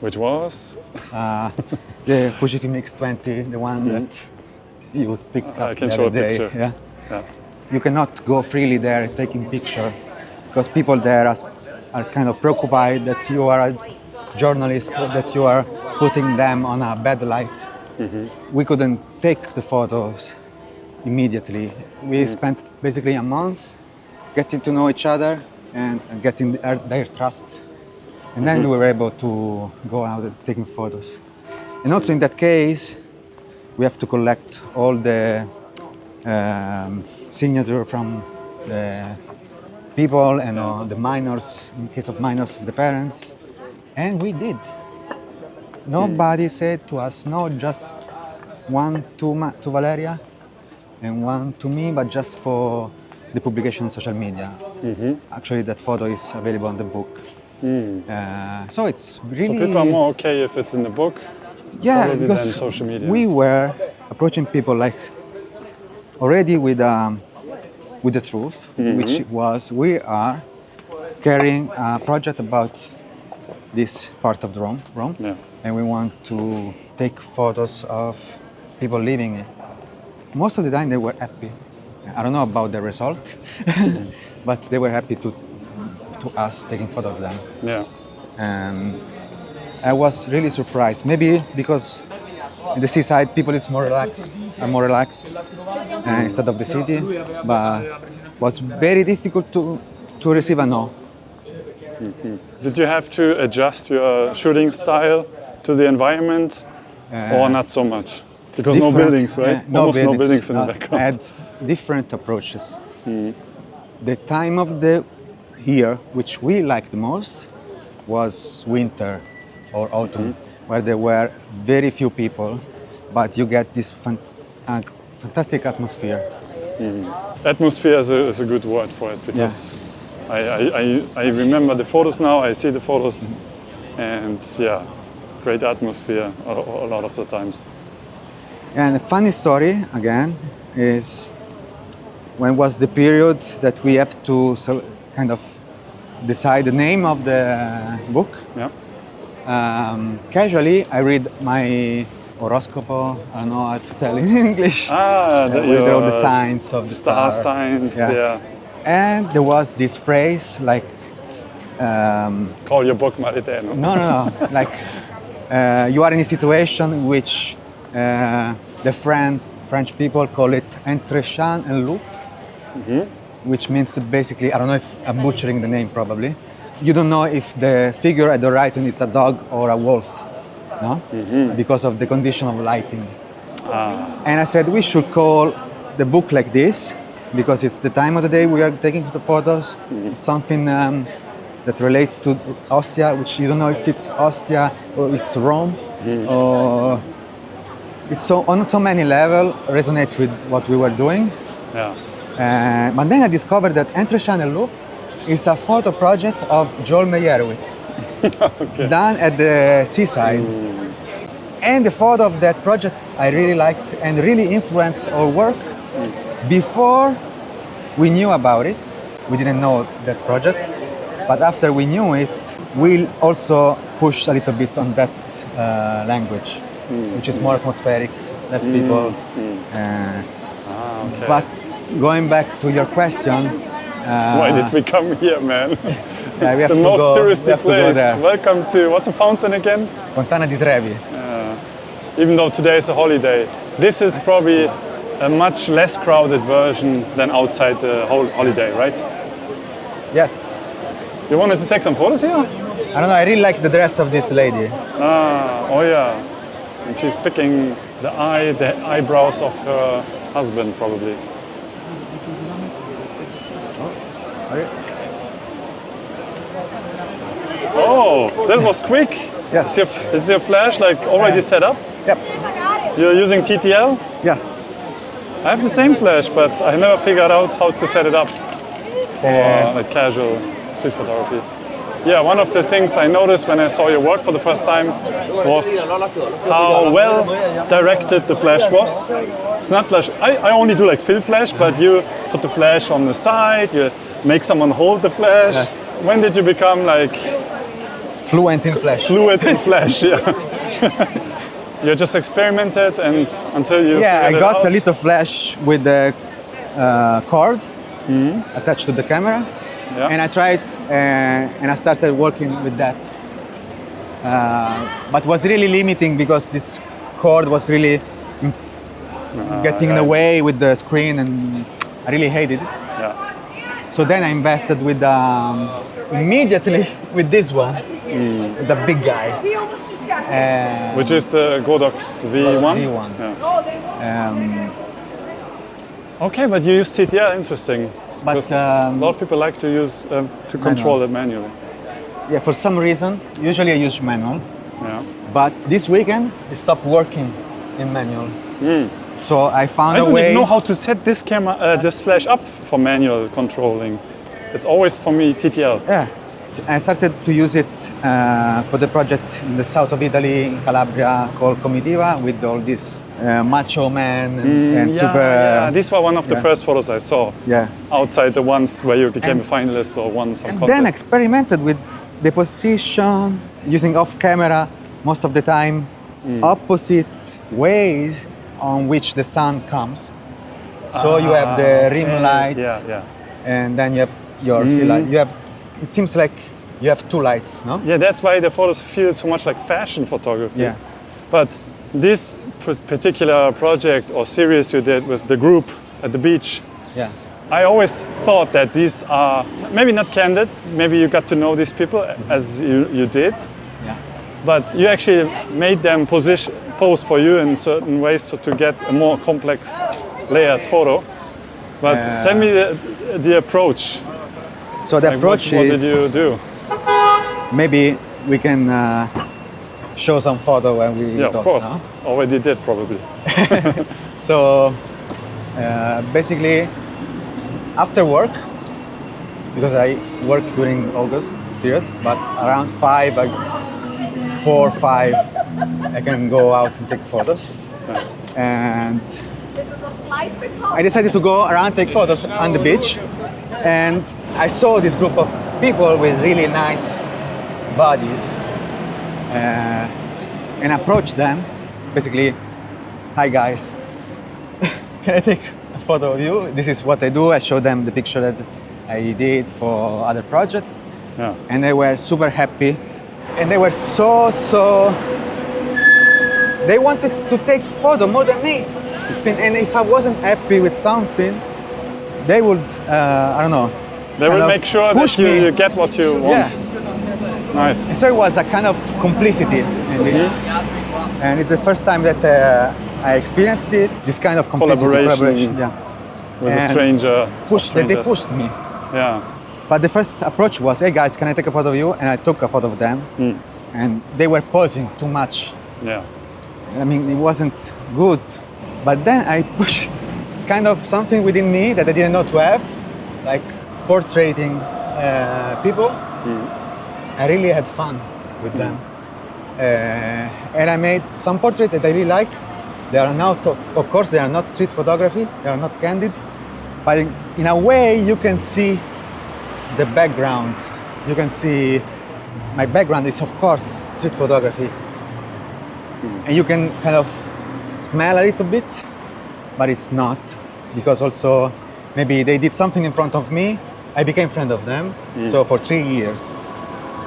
Speaker 2: Which was?
Speaker 1: The Fujifilm X20, the one that you would pick up
Speaker 2: I can
Speaker 1: the
Speaker 2: show
Speaker 1: other
Speaker 2: a
Speaker 1: day.
Speaker 2: picture.
Speaker 1: Yeah. You cannot go freely there taking picture because people there are kind of preoccupied that you are a journalist, that you are putting them on a bad light. We couldn't take the photos immediately. We spent basically a month getting to know each other and getting their trust. And then we were able to go out and taking photos. And also in that case, we have to collect all the signature from the people and the minors, in case of minors, the parents. And we did. Nobody said to us, no, just one to Valeria and one to me, but just for the publication on social media. Actually, that photo is available on the book. So it's really...
Speaker 2: So people are more okay if it's in the book
Speaker 1: because
Speaker 2: than social media.
Speaker 1: We were approaching people like already with the truth, which was we are carrying a project about this part of Rome, and we want to take photos of people living it. Most of the time they were happy. I don't know about the result, but they were happy to us taking photos of them.
Speaker 2: Yeah.
Speaker 1: And I was really surprised. Maybe because in the seaside people are more relaxed instead of the city, but it was very difficult to receive a no.
Speaker 2: Did you have to adjust your shooting style to the environment or not so much? Because no buildings, right?
Speaker 1: Yeah, no
Speaker 2: Almost
Speaker 1: buildings.
Speaker 2: no buildings in the
Speaker 1: I
Speaker 2: background.
Speaker 1: had different approaches. The time of the year which we liked the most was winter or autumn, where there were very few people, but you get this fantastic atmosphere.
Speaker 2: Atmosphere is a good word for it, because I remember the photos now, I see the photos, and yeah, great atmosphere a lot of the times.
Speaker 1: And a funny story again is when was the period that we have to kind of decide the name of the book.
Speaker 2: Yeah.
Speaker 1: Casually, I read my horoscope. I don't know how to tell in English. With all the signs of the
Speaker 2: star signs. Yeah.
Speaker 1: And there was this phrase like,
Speaker 2: call your book Mareterno.
Speaker 1: No. Like you are in a situation in which the French people call it entrechat and loup, which means basically, I don't know if I'm butchering the name probably. You don't know if the figure at the horizon is a dog or a wolf, no? Because of the condition of lighting. And I said we should call the book like this because it's the time of the day we are taking the photos. It's something that relates to Ostia, which you don't know if it's Ostia or it's Rome, or it's so on so many levels resonate with what we were doing.
Speaker 2: Yeah.
Speaker 1: But then I discovered that Entrechat and Loup is a photo project of Joel Meyerowitz, done at the seaside. And the photo of that project I really liked and really influenced our work. Before we knew about it, we didn't know that project, but after we knew it, we also pushed a little bit on that language, which is more atmospheric, less people.
Speaker 2: Okay.
Speaker 1: But going back to your question,
Speaker 2: why did we come here, man?
Speaker 1: yeah, we have
Speaker 2: The
Speaker 1: to
Speaker 2: most
Speaker 1: go,
Speaker 2: touristy place.
Speaker 1: there.
Speaker 2: Welcome to, what's a fountain again?
Speaker 1: Fontana di Trevi.
Speaker 2: Even though today is a holiday, this is probably a much less crowded version than outside the whole holiday, right?
Speaker 1: Yes.
Speaker 2: You wanted to take some photos here?
Speaker 1: I don't know, I really like the dress of this lady.
Speaker 2: Oh yeah. And she's picking the eyebrows of her husband, probably. Oh, that was quick.
Speaker 1: Yes.
Speaker 2: Is your flash like already set up?
Speaker 1: Yep.
Speaker 2: You're using TTL?
Speaker 1: Yes.
Speaker 2: I have the same flash, but I never figured out how to set it up for like casual street photography. Yeah, one of the things I noticed when I saw your work for the first time was how well directed the flash was. It's not flash. I only do like fill flash, but you put the flash on the side, you make someone hold the flash.
Speaker 1: Yes.
Speaker 2: When did you become like
Speaker 1: Fluent in flash.
Speaker 2: fluent in flash? Yeah. You just experimented and until you
Speaker 1: Yeah, I
Speaker 2: figured it
Speaker 1: got
Speaker 2: out.
Speaker 1: a little flash with the cord attached to the camera,
Speaker 2: Yeah.
Speaker 1: and I tried and I started working with that. But was really limiting because this cord was really getting in the way with the screen, and I really hated it.
Speaker 2: Yeah.
Speaker 1: So then I invested with immediately with this one, the big guy.
Speaker 2: Which is Godox V1?
Speaker 1: V1.
Speaker 2: Yeah. Okay, but you use TTL, interesting.
Speaker 1: But,
Speaker 2: Because a lot of people like to use to control it manually.
Speaker 1: Yeah, for some reason, usually I use manual,
Speaker 2: Yeah.
Speaker 1: but this weekend it stopped working in manual. So I found
Speaker 2: I
Speaker 1: a
Speaker 2: don't
Speaker 1: way.
Speaker 2: even know how to set this camera, this flash up for manual controlling. It's always for me TTL.
Speaker 1: Yeah, I started to use it for the project in the south of Italy, in Calabria, called Comitiva, with all these macho men and super.
Speaker 2: Yeah. These were one of the
Speaker 1: yeah.
Speaker 2: first photos I saw.
Speaker 1: Yeah.
Speaker 2: Outside the ones where you became a finalist or won some
Speaker 1: And
Speaker 2: contest.
Speaker 1: then experimented with the position, using off camera most of the time, opposite ways on which the sun comes. So you have the rim light,
Speaker 2: Yeah.
Speaker 1: and then you have your fill light. You have. It seems like you have two lights, no?
Speaker 2: Yeah, that's why the photos feel so much like fashion photography.
Speaker 1: Yeah.
Speaker 2: But this particular project or series you did with the group at the beach,
Speaker 1: Yeah.
Speaker 2: I always thought that these are maybe not candid, maybe you got to know these people as you did,
Speaker 1: Yeah.
Speaker 2: but you actually made them pose for you in certain ways so to get a more complex layered photo. But tell me the approach.
Speaker 1: So the approach
Speaker 2: what
Speaker 1: is,
Speaker 2: did you do?
Speaker 1: maybe we can show some photo when we
Speaker 2: Yeah, of
Speaker 1: talk
Speaker 2: course.
Speaker 1: now.
Speaker 2: Already did probably.
Speaker 1: So basically, after work, because I work during August period, but around 4 or 5, I can go out and take photos. And I decided to go around, take photos on the beach, and I saw this group of people with really nice bodies, and approached them. Basically, hi guys, can I take a photo of you? This is what I do. I showed them the picture that I did for other projects,
Speaker 2: Yeah.
Speaker 1: and they were super happy, and they were so they wanted to take photo more than me. And if I wasn't happy with something, they would, I don't know.
Speaker 2: They will make sure that you get what you want.
Speaker 1: Yeah.
Speaker 2: Nice.
Speaker 1: So it was a kind of complicity in this. And it's the first time that I experienced it, this kind of complicity,
Speaker 2: Collaboration.
Speaker 1: yeah.
Speaker 2: With
Speaker 1: And
Speaker 2: a stranger.
Speaker 1: They
Speaker 2: strangers.
Speaker 1: pushed me.
Speaker 2: Yeah.
Speaker 1: But the first approach was, hey guys, can I take a photo of you? And I took a photo of them. And they were posing too much.
Speaker 2: Yeah.
Speaker 1: I mean, it wasn't good. But then I pushed. It's kind of something within me that I didn't know to have, like portraiting people. I really had fun with them. And I made some portraits that I really like. They are not, of course, they are not street photography. They are not candid. But in a way, you can see the background. You can see my background is, of course, street photography. And you can kind of smell a little bit, but it's not, because also maybe they did something in front of me. I became friend of them. So for 3 years,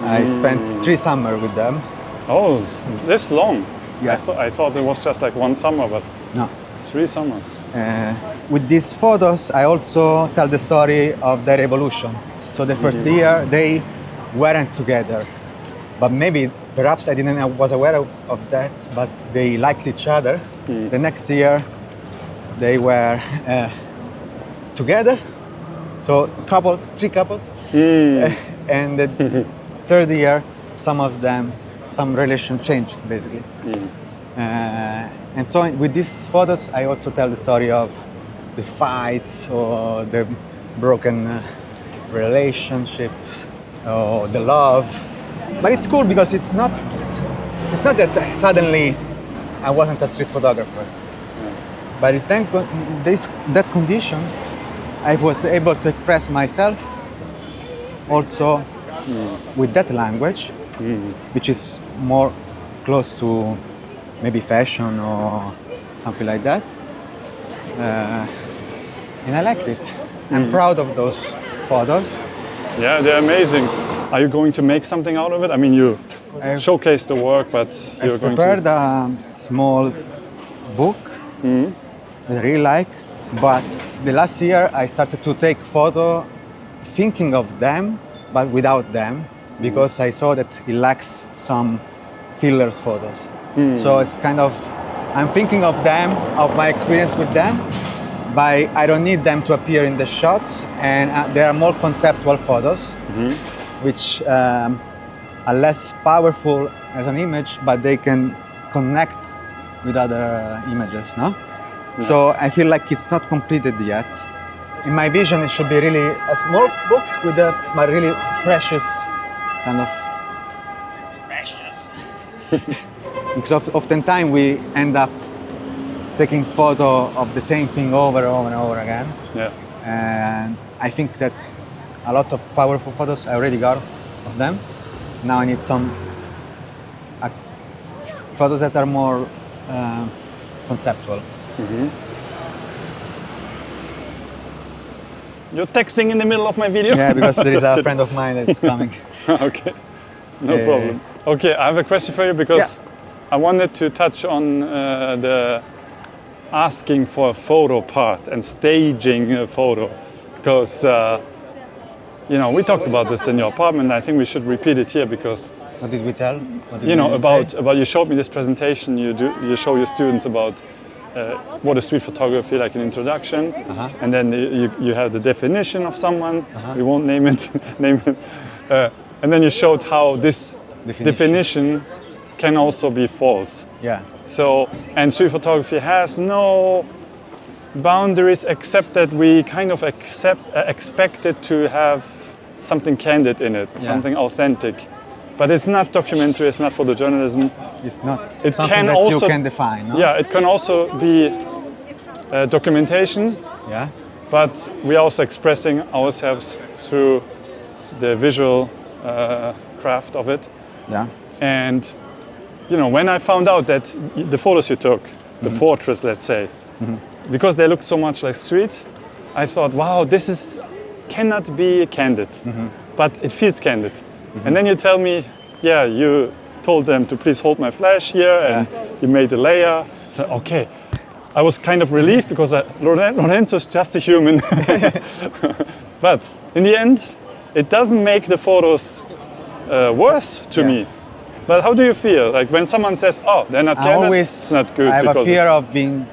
Speaker 1: I spent 3 summers with them.
Speaker 2: Oh, it's this long?
Speaker 1: Yeah.
Speaker 2: I thought it was just like 1 summer, but
Speaker 1: No.
Speaker 2: 3 summers.
Speaker 1: With these photos, I also tell the story of their evolution. So the first year, they weren't together, but maybe, perhaps I was aware of that, but they liked each other. The next year, they were together. So couples, 3 couples. And the third year, some relation changed, basically. And so with these photos, I also tell the story of the fights or the broken relationships or the love. But it's cool because it's not that suddenly I wasn't a street photographer. But in that condition, I was able to express myself also with that language, which is more close to maybe fashion or something like that. And I liked it. I'm proud of those photos.
Speaker 2: Yeah, they're amazing. Are you going to make something out of it? I mean, you showcase the work, but you're
Speaker 1: I've
Speaker 2: going
Speaker 1: prepared
Speaker 2: to...
Speaker 1: a small book that I really like, but the last year I started to take photo thinking of them, but without them, because I saw that it lacks some fillers photos. So it's kind of, I'm thinking of them, of my experience with them, but I don't need them to appear in the shots, and there are more conceptual photos, which are less powerful as an image, but they can connect with other images, no? So I feel like it's not completed yet. In my vision, it should be really a small book with a really precious kind of... Because oftentimes we end up taking photo of the same thing over and over again.
Speaker 2: Yeah.
Speaker 1: And I think that a lot of powerful photos I already got of them. Now I need some photos that are more conceptual.
Speaker 2: You're texting in the middle of my video?
Speaker 1: Yeah, because there is
Speaker 2: Just
Speaker 1: a
Speaker 2: kidding.
Speaker 1: friend of mine that's coming.
Speaker 2: Okay, no problem. Okay, I have a question for you because I wanted to touch on the asking for a photo part and staging a photo, because you know, we talked about this in your apartment. I think we should repeat it here because
Speaker 1: What did we tell? What did
Speaker 2: You know,
Speaker 1: we
Speaker 2: about
Speaker 1: say?
Speaker 2: you showed me this presentation. You show your students about what is street photography, like an introduction, and then you have the definition of someone. We won't name it, and then you showed how this definition can also be false.
Speaker 1: Yeah.
Speaker 2: So, and street photography has no boundaries except that we kind of expect it to have something candid in it, something authentic. But it's not documentary, it's not photojournalism.
Speaker 1: It's not
Speaker 2: It
Speaker 1: something
Speaker 2: can
Speaker 1: that
Speaker 2: also,
Speaker 1: you can define, no?
Speaker 2: Yeah, it can also be documentation,
Speaker 1: Yeah.
Speaker 2: but we are also expressing ourselves through the visual craft of it.
Speaker 1: Yeah.
Speaker 2: And you know, when I found out that the photos you took, the portraits, let's say, because they look so much like street, I thought, wow, this cannot be candid, but it feels candid. And then you tell me, yeah, you told them to please hold my flash here, and you made a layer. So, okay, I was kind of relieved because Lorenzo's just a human. But in the end, it doesn't make the photos worse to me. But how do you feel? Like when someone says, "Oh, they're not candid," it's not good.
Speaker 1: I have a
Speaker 2: because
Speaker 1: fear of being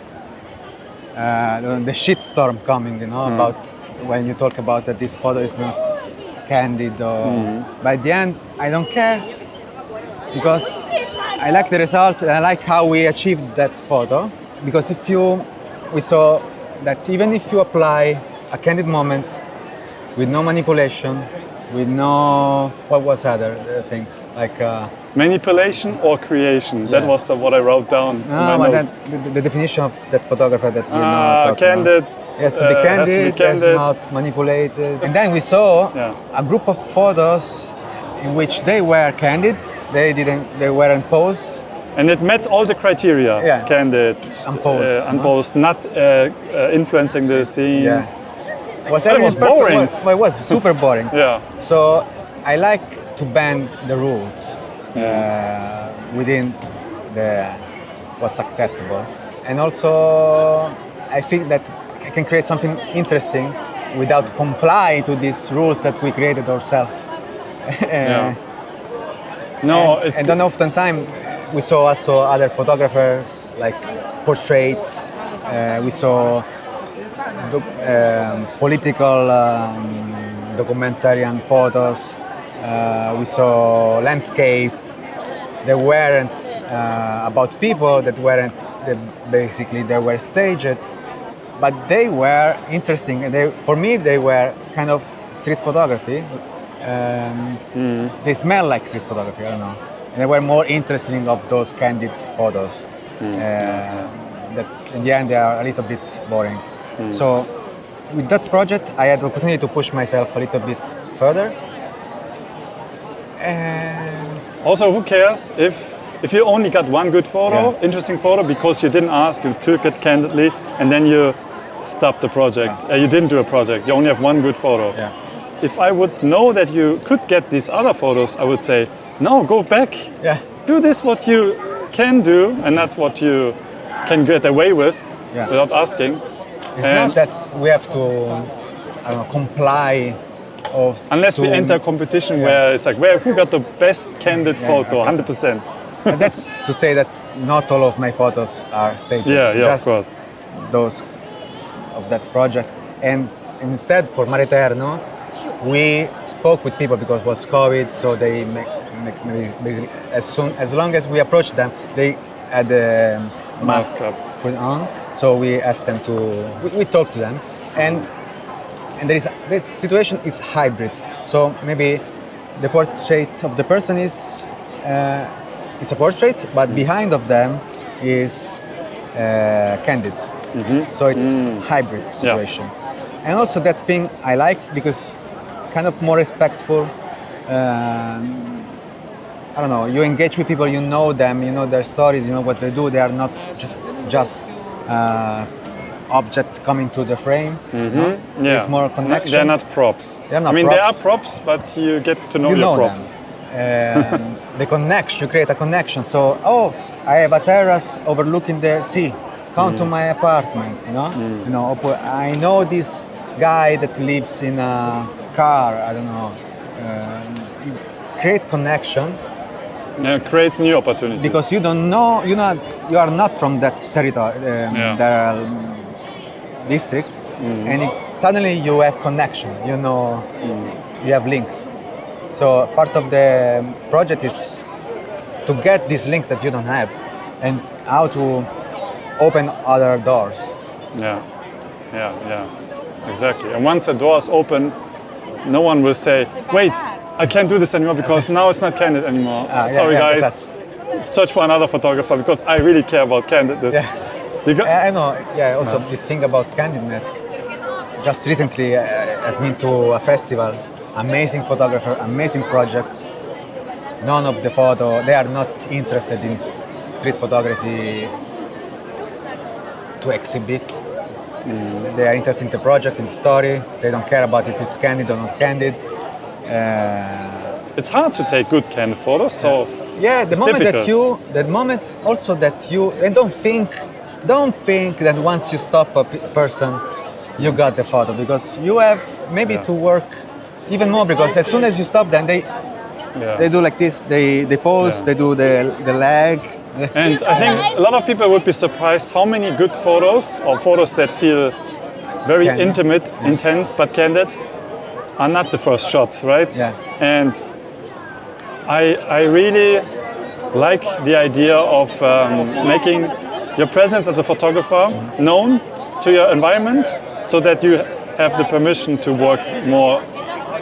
Speaker 1: the shitstorm coming, you know, about when you talk about that this photo is not candid. Or by the end, I don't care because I like the result and I like how we achieved that photo. Because we saw that even if you apply a candid moment with no manipulation, with no, what was other things like
Speaker 2: manipulation or creation. That was what I wrote down. In my
Speaker 1: but
Speaker 2: notes.
Speaker 1: that's the definition of that photographer that we're not talking
Speaker 2: Candid.
Speaker 1: about. It has to be candid,
Speaker 2: candid.
Speaker 1: it has not manipulated. And then we saw a group of photos in which they were candid, they weren't posed.
Speaker 2: And it met all the criteria.
Speaker 1: Yeah.
Speaker 2: Candid,
Speaker 1: Unposed,
Speaker 2: unposed, not influencing the scene.
Speaker 1: Yeah. Was
Speaker 2: But it was
Speaker 1: everything
Speaker 2: boring.
Speaker 1: perfect? Well, it was super boring.
Speaker 2: Yeah.
Speaker 1: So I like to bend the rules within what's acceptable, and also I think that I can create something interesting without comply to these rules that we created ourselves.
Speaker 2: No, it's
Speaker 1: and then oftentimes we saw also other photographers like portraits. We saw political documentarian photos. We saw landscape. They weren't about people. That weren't. They were staged, but they were interesting. And for me, they were kind of street photography. They smell like street photography. I don't know. And they were more interesting of those candid photos. That in the end they are a little bit boring. So with that project, I had the opportunity to push myself a little bit further.
Speaker 2: Also, who cares if you only got one good photo, interesting photo, because you didn't ask, you took it candidly, and then you stopped the project. You didn't do a project. You only have one good photo.
Speaker 1: Yeah.
Speaker 2: If I would know that you could get these other photos, I would say, no, go back.
Speaker 1: Yeah.
Speaker 2: Do this what you can do, and not what you can get away with without asking.
Speaker 1: It's not that we have to, I don't know, comply.
Speaker 2: Unless we enter a competition where it's like, who got the best candid photo, 100%.
Speaker 1: That's to say that not all of my photos are staged.
Speaker 2: Of course.
Speaker 1: Those of that project. And instead, for Mareterno, we spoke with people because it was COVID, so they as long as we approached them, they had the mask put on. So we asked them we talked to them, and there is that situation. It's hybrid. So maybe the portrait of the person is a portrait, but behind of them is candid. So it's hybrid situation. And also that thing I like because kind of more respectful. I don't know. You engage with people, you know them, you know their stories, you know what they do. They are not just objects coming to the frame. No? There's more connection.
Speaker 2: They're not props.
Speaker 1: They're not
Speaker 2: I mean,
Speaker 1: props.
Speaker 2: they are props, but you get to know your props.
Speaker 1: The connection, you create a connection. So, I have a terrace overlooking the sea. Come to my apartment, you know. You know, I know this guy that lives in a car. I don't know. Create connection,
Speaker 2: Yeah, it creates new opportunities.
Speaker 1: because you don't know, you are not from that territory, their district, and suddenly you have connection. You have links. So part of the project is to get these links that you don't have, and how to open other doors.
Speaker 2: Yeah, exactly. And once a door is open, no one will say, "Wait, I can't do this anymore because now it's not candid anymore." Sorry, guys.
Speaker 1: Exactly.
Speaker 2: Search for another photographer because I really care about candidness.
Speaker 1: Yeah.
Speaker 2: Because,
Speaker 1: I know. Yeah. Also, this thing about candidness. Just recently, I've been to a festival. Amazing photographer, amazing projects. None of the photo. They are not interested in street photography to exhibit. They are interested in the project, in the story. They don't care about if it's candid or not candid.
Speaker 2: it's hard to take good candid photos, so
Speaker 1: Yeah, the
Speaker 2: it's
Speaker 1: moment
Speaker 2: difficult.
Speaker 1: that moment also that you, and don't think that once you stop a person, you got the photo, because you have maybe to work even more, because as soon as you stop, then they do like this, they pose, they do the leg.
Speaker 2: And I think a lot of people would be surprised how many good photos, or photos that feel very
Speaker 1: Candid.
Speaker 2: intimate, intense, but candid, are not the first shot, right?
Speaker 1: Yeah.
Speaker 2: And I really like the idea of making your presence as a photographer known to your environment, so that you have the permission to work more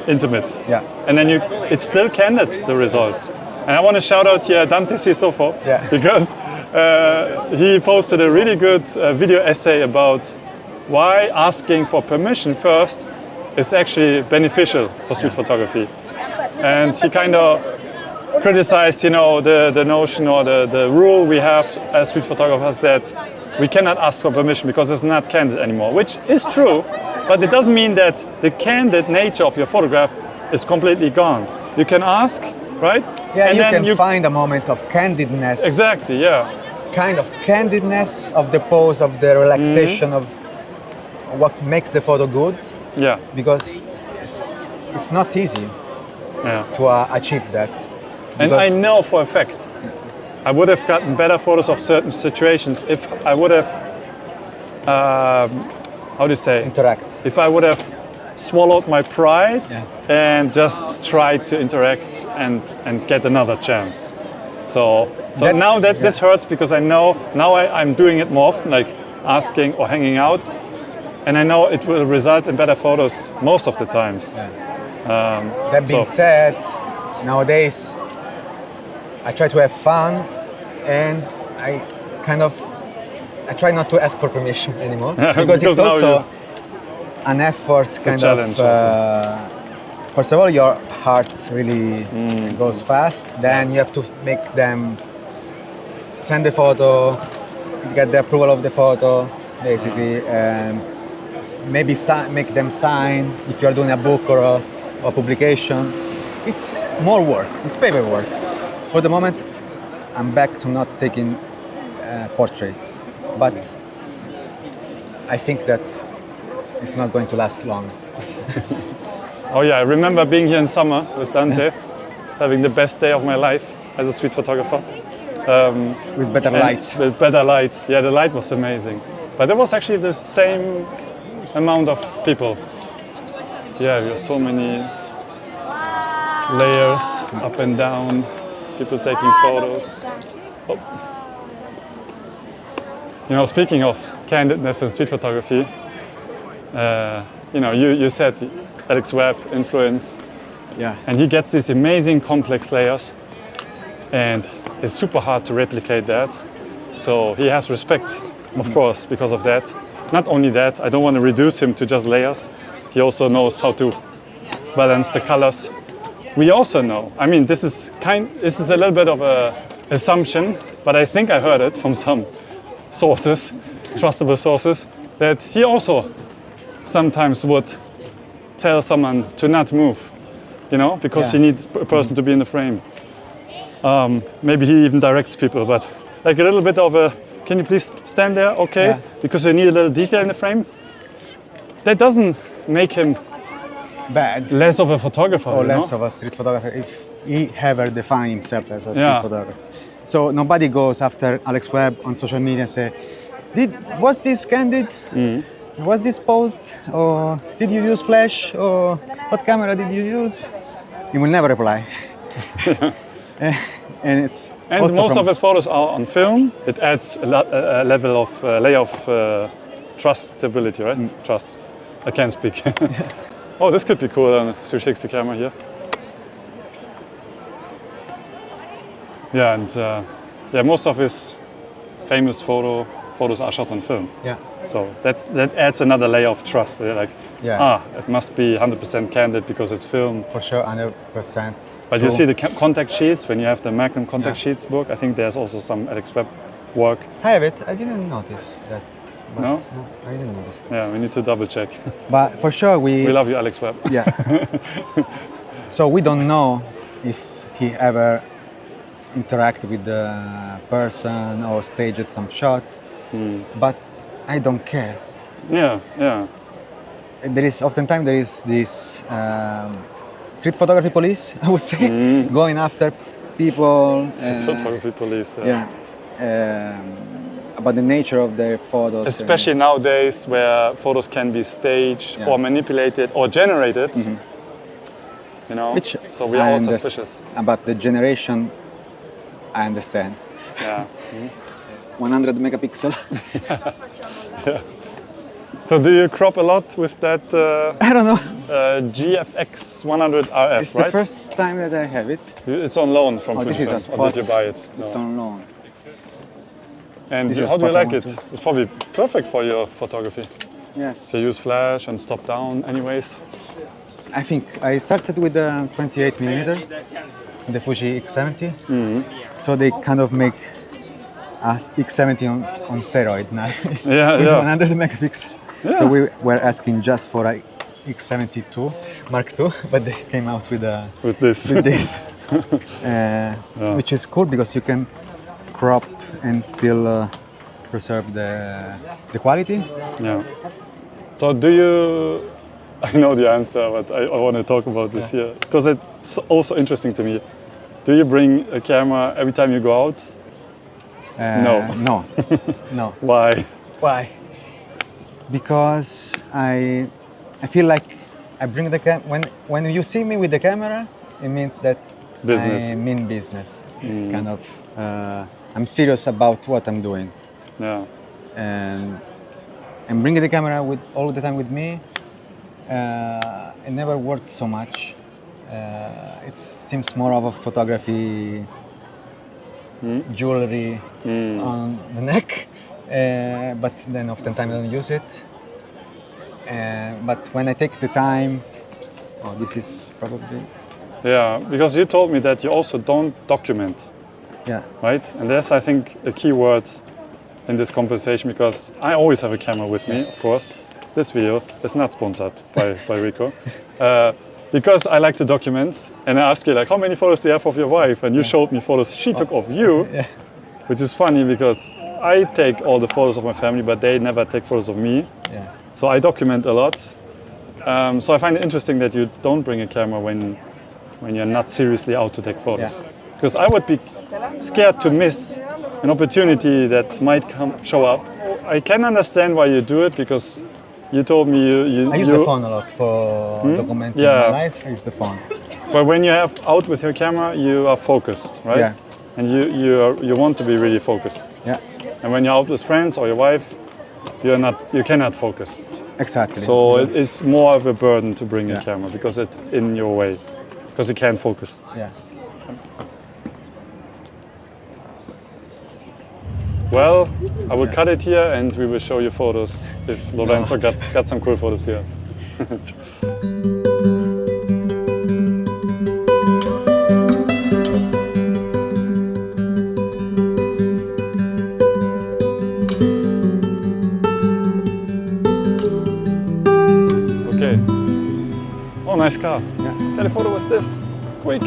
Speaker 2: intimate.
Speaker 1: Yeah.
Speaker 2: And then it's still candid, the results. And I want to shout out here Dante Sissofo, because he posted a really good video essay about why asking for permission first is actually beneficial for street photography. And he kind of criticized, the notion or the rule we have as street photographers that we cannot ask for permission because it's not candid anymore, which is true, but it doesn't mean that the candid nature of your photograph is completely gone. You can ask, right?
Speaker 1: Yeah,
Speaker 2: and
Speaker 1: you
Speaker 2: then
Speaker 1: can find a moment of candidness.
Speaker 2: Exactly, yeah.
Speaker 1: Kind of candidness of the pose, of the relaxation, of what makes the photo good,
Speaker 2: Yeah,
Speaker 1: because it's not easy
Speaker 2: yeah.
Speaker 1: to achieve that.
Speaker 2: And
Speaker 1: Because-
Speaker 2: I know for a fact, I would have gotten better photos of certain situations if I would have, how do you say?
Speaker 1: interact.
Speaker 2: If I would have swallowed my pride and just tried to interact and get another chance. So
Speaker 1: That-
Speaker 2: now that this hurts, because I know now I'm doing it more often, like asking or hanging out, and I know it will result in better photos most of the times.
Speaker 1: That being
Speaker 2: So-
Speaker 1: said, nowadays I try to have fun, and I try not to ask for permission anymore, because
Speaker 2: Because
Speaker 1: it's
Speaker 2: now
Speaker 1: also an effort,
Speaker 2: a
Speaker 1: kind
Speaker 2: challenge
Speaker 1: of. First of all, your heart really goes fast. Then you have to make them send the photo, get the approval of the photo, basically, and maybe make them sign if you're doing a book or a publication. It's more work. It's paperwork. For the moment, I'm back to not taking portraits, but I think that it's not going to last long.
Speaker 2: Oh yeah, I remember being here in summer with Dante, having the best day of my life as a street photographer.
Speaker 1: With better
Speaker 2: And
Speaker 1: light.
Speaker 2: With better light. Yeah, the light was amazing. But there was actually the same amount of people. Yeah, there were so many layers up and down, people taking photos. Oh. Speaking of candidness in street photography, you said Alex Webb influence,
Speaker 1: Yeah.
Speaker 2: and he gets these amazing complex layers, and it's super hard to replicate that. So he has respect, of course, because of that. Not only that, I don't want to reduce him to just layers. He also knows how to balance the colors. We also know, this is a little bit of a assumption, but I think I heard it from some sources, trustable sources, that he also sometimes would tell someone to not move, because he needs a person to be in the frame. Maybe he even directs people, but like a little bit of a, can you please stand there, okay?
Speaker 1: Yeah.
Speaker 2: Because you need a little detail in the frame. That doesn't make him
Speaker 1: Bad.
Speaker 2: less of a photographer,
Speaker 1: Or
Speaker 2: you know?
Speaker 1: less of a street photographer. he ever defined himself as a street
Speaker 2: Yeah.
Speaker 1: photographer. So nobody goes after Alex Webb on social media and say, was this candid? Was this posed? Or did you use flash? Or what camera did you use? He will never reply. And it's
Speaker 2: And
Speaker 1: also
Speaker 2: most
Speaker 1: from-
Speaker 2: of his photos are on film. It adds a level of layer of trustability, right? Trust. I can't speak. Oh, this could be cool on a 360 camera here. Yeah, and yeah, most of his famous photos are shot on film.
Speaker 1: Yeah.
Speaker 2: So that adds another layer of trust. They're like,
Speaker 1: Yeah.
Speaker 2: it must be 100% candid because it's film.
Speaker 1: For sure, 100%.
Speaker 2: But you
Speaker 1: true.
Speaker 2: see the contact sheets, when you have the Magnum contact
Speaker 1: Yeah.
Speaker 2: sheets book, I think there's also some Alex Webb work.
Speaker 1: I have it. I didn't notice that. But
Speaker 2: No?
Speaker 1: I didn't notice.
Speaker 2: Yeah, we need to double check.
Speaker 1: But for sure,
Speaker 2: We love you, Alex Webb.
Speaker 1: Yeah. So we don't know if he ever interacted with the person or staged some shot, but I don't care.
Speaker 2: Yeah, yeah.
Speaker 1: Oftentimes there is this street photography police, I would say, going after people.
Speaker 2: Photography police.
Speaker 1: Yeah. About the nature of their photos.
Speaker 2: Especially nowadays where photos can be staged
Speaker 1: Yeah.
Speaker 2: or manipulated or generated. You know,
Speaker 1: Which
Speaker 2: so we are
Speaker 1: I
Speaker 2: all
Speaker 1: underst-
Speaker 2: suspicious.
Speaker 1: About the generation, I understand.
Speaker 2: Yeah.
Speaker 1: 100 megapixel.
Speaker 2: So do you crop a lot with that
Speaker 1: I don't know.
Speaker 2: GFX 100 RF,
Speaker 1: It's
Speaker 2: right?
Speaker 1: the first time that I have it.
Speaker 2: It's on loan from
Speaker 1: Oh, this is a
Speaker 2: Fujifilm. Or did you
Speaker 1: spot.
Speaker 2: buy it?
Speaker 1: It's
Speaker 2: No.
Speaker 1: on loan.
Speaker 2: And
Speaker 1: this is a
Speaker 2: how do you
Speaker 1: spot I
Speaker 2: like it?
Speaker 1: want to-
Speaker 2: It's probably perfect for your photography.
Speaker 1: Yes.
Speaker 2: To use flash and stop down anyways.
Speaker 1: I think I started with the 28mm, the Fuji X70. So they kind of make us X70 on steroid now.
Speaker 2: Yeah,
Speaker 1: With
Speaker 2: yeah.
Speaker 1: 100 megapixel.
Speaker 2: Yeah.
Speaker 1: So we were asking just for a X72 Mark II, but they came out with
Speaker 2: With this.
Speaker 1: with this, which is cool because you can crop and still preserve the quality.
Speaker 2: Yeah. So do you, I know the answer, but I want to talk about this here because it's also interesting to me. Do you bring a camera every time you go out? No.
Speaker 1: No. No.
Speaker 2: Why?
Speaker 1: Why? Because I feel like I bring the when you see me with the camera, it means that
Speaker 2: Business.
Speaker 1: I mean business. Kind of. I'm serious about what I'm doing,
Speaker 2: Yeah.
Speaker 1: and bringing the camera all the time with me. It never worked so much. It seems more of a photography jewelry on the neck, but then oftentimes I don't use it. But when I take the time, this is probably,
Speaker 2: Yeah, because you told me that you also don't document,
Speaker 1: yeah,
Speaker 2: right? And that's, I think, a key word in this conversation because I always have a camera with me, of course. This video is not sponsored by Rico. Because I like to document, and I asked you, like, how many photos do you have of your wife? And you showed me photos she took of you, which is funny because I take all the photos of my family, but they never take photos of me.
Speaker 1: yeah,
Speaker 2: So I document a lot. So I find it interesting that you don't bring a camera when you're not seriously out to take photos. Because I would be scared to miss an opportunity that might show up. I can understand why you do it because you told me you
Speaker 1: I use the phone a lot for documenting
Speaker 2: Yeah.
Speaker 1: my life. I use the phone.
Speaker 2: But when you have out with your camera, you are focused, right?
Speaker 1: Yeah.
Speaker 2: And you want to be really focused.
Speaker 1: Yeah,
Speaker 2: And when you're out with friends or your wife, you cannot focus.
Speaker 1: exactly.
Speaker 2: So it's more of a burden to bring a
Speaker 1: Yeah.
Speaker 2: camera because it's in your way, because you can't focus.
Speaker 1: Yeah.
Speaker 2: Well, I will cut it here and we will show you photos if Lorenzo got some cool photos here. Okay. Oh, nice car.
Speaker 1: Yeah.
Speaker 2: Get a photo with this. Quick.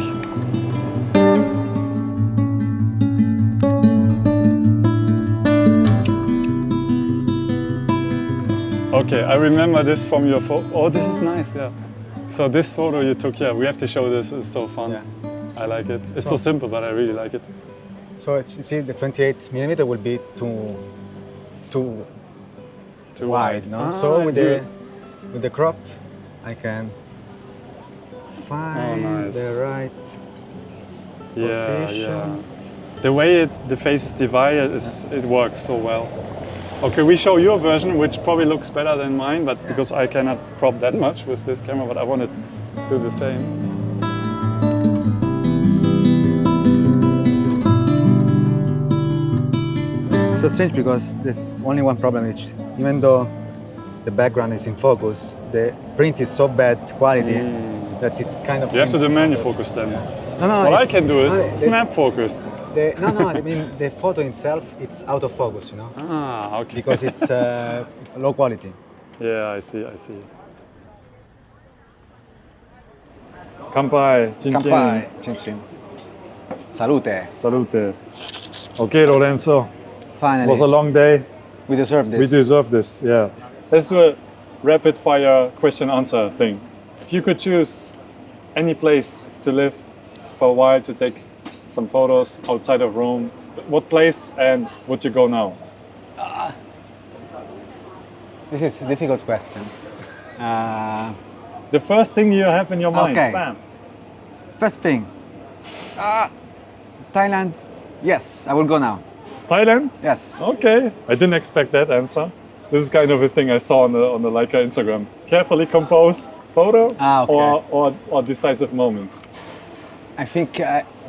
Speaker 2: Okay, I remember this from your photo. Oh, this is nice, yeah. So this photo you took, yeah, we have to show this. It's so fun.
Speaker 1: Yeah.
Speaker 2: I like it. It's so simple, but I really like it.
Speaker 1: So it's, you see, the 28mm will be too wide, no? So with the crop, I can find the right position.
Speaker 2: The way the face is divided, it works so well. Okay, we show your version, which probably looks better than mine, but because I cannot crop that much with this camera, but I wanted to do the same.
Speaker 1: It's so strange because there's only one problem, which even though the background is in focus, the print is so bad quality that it's kind of...
Speaker 2: You have to do manual focus then.
Speaker 1: No,
Speaker 2: what I can do is snap focus.
Speaker 1: I mean the photo itself, it's out of focus, you know?
Speaker 2: Ah, okay.
Speaker 1: Because it's low quality.
Speaker 2: Yeah, I see. Kanpai, chin chin.
Speaker 1: Kanpai, chin chin. Salute.
Speaker 2: Salute. Okay, Lorenzo.
Speaker 1: Finally.
Speaker 2: It was a long day.
Speaker 1: We deserve this.
Speaker 2: We deserve this, yeah. Let's do a rapid fire question answer thing. If you could choose any place to live for a while to take some photos outside of Rome, what place and would you go now?
Speaker 1: This is a difficult question.
Speaker 2: The first thing you have in your mind.
Speaker 1: Okay.
Speaker 2: Bam.
Speaker 1: First thing. Thailand. Yes, I will go now.
Speaker 2: Thailand?
Speaker 1: Yes.
Speaker 2: Okay. I didn't expect that answer. This is kind of a thing I saw on the Leica Instagram. Carefully composed photo
Speaker 1: okay.
Speaker 2: or decisive moment?
Speaker 1: I think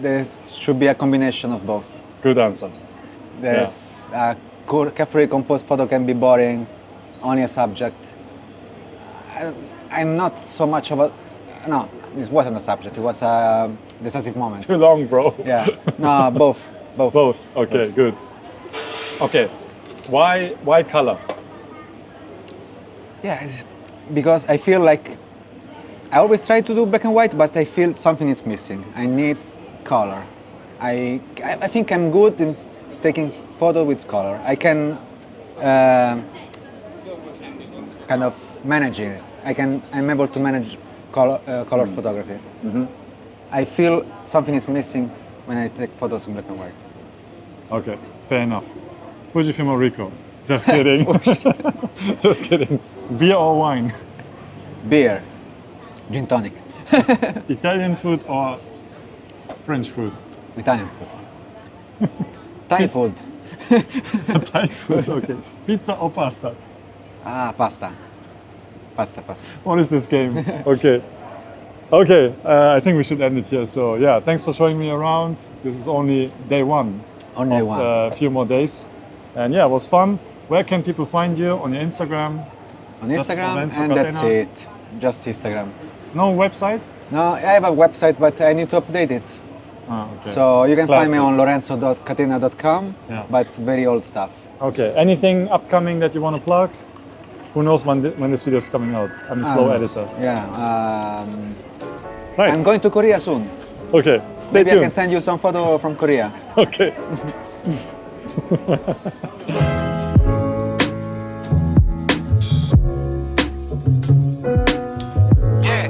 Speaker 1: there should be a combination of both.
Speaker 2: Good answer.
Speaker 1: There's carefully composed photo can be boring, only a subject. I'm not so much of a... No, this wasn't a subject, it was a decisive moment.
Speaker 2: Too long, bro.
Speaker 1: Yeah, no, both.
Speaker 2: Both, okay,
Speaker 1: both.
Speaker 2: Good. Okay, why color?
Speaker 1: Yeah, because I feel like I always try to do black and white, but I feel something is missing. I need color. I think I'm good in taking photo with color. I can kind of manage it. I'm able to manage color photography.
Speaker 2: Mm-hmm.
Speaker 1: I feel something is missing when I take photos in black and white.
Speaker 2: Okay, fair enough. Fujifilm or Ricoh? Just kidding. Just kidding. Beer or wine?
Speaker 1: Beer. Gin tonic.
Speaker 2: Italian food or French food?
Speaker 1: Italian food. Thai food.
Speaker 2: Thai food, okay. Pizza or pasta?
Speaker 1: Pasta. Pasta.
Speaker 2: What is this game? Okay. Okay, I think we should end it here. So yeah, thanks for showing me around. This is only day one.
Speaker 1: Only
Speaker 2: of
Speaker 1: one.
Speaker 2: A few more days. And yeah, it was fun. Where can people find you? On your Instagram?
Speaker 1: On Instagram, and that's it. Just Instagram.
Speaker 2: No website?
Speaker 1: No, I have a website, but I need to update it.
Speaker 2: Okay.
Speaker 1: So you can
Speaker 2: Classic.
Speaker 1: find me on lorenzo.catena.com, but it's very old stuff.
Speaker 2: Okay, anything upcoming that you want to plug? Who knows when this video is coming out? I'm a slow editor.
Speaker 1: Yeah.
Speaker 2: Nice.
Speaker 1: I'm going to Korea soon.
Speaker 2: Okay, stay
Speaker 1: Maybe
Speaker 2: tuned.
Speaker 1: I can send you some photo from Korea.
Speaker 2: Okay.
Speaker 1: Yeah.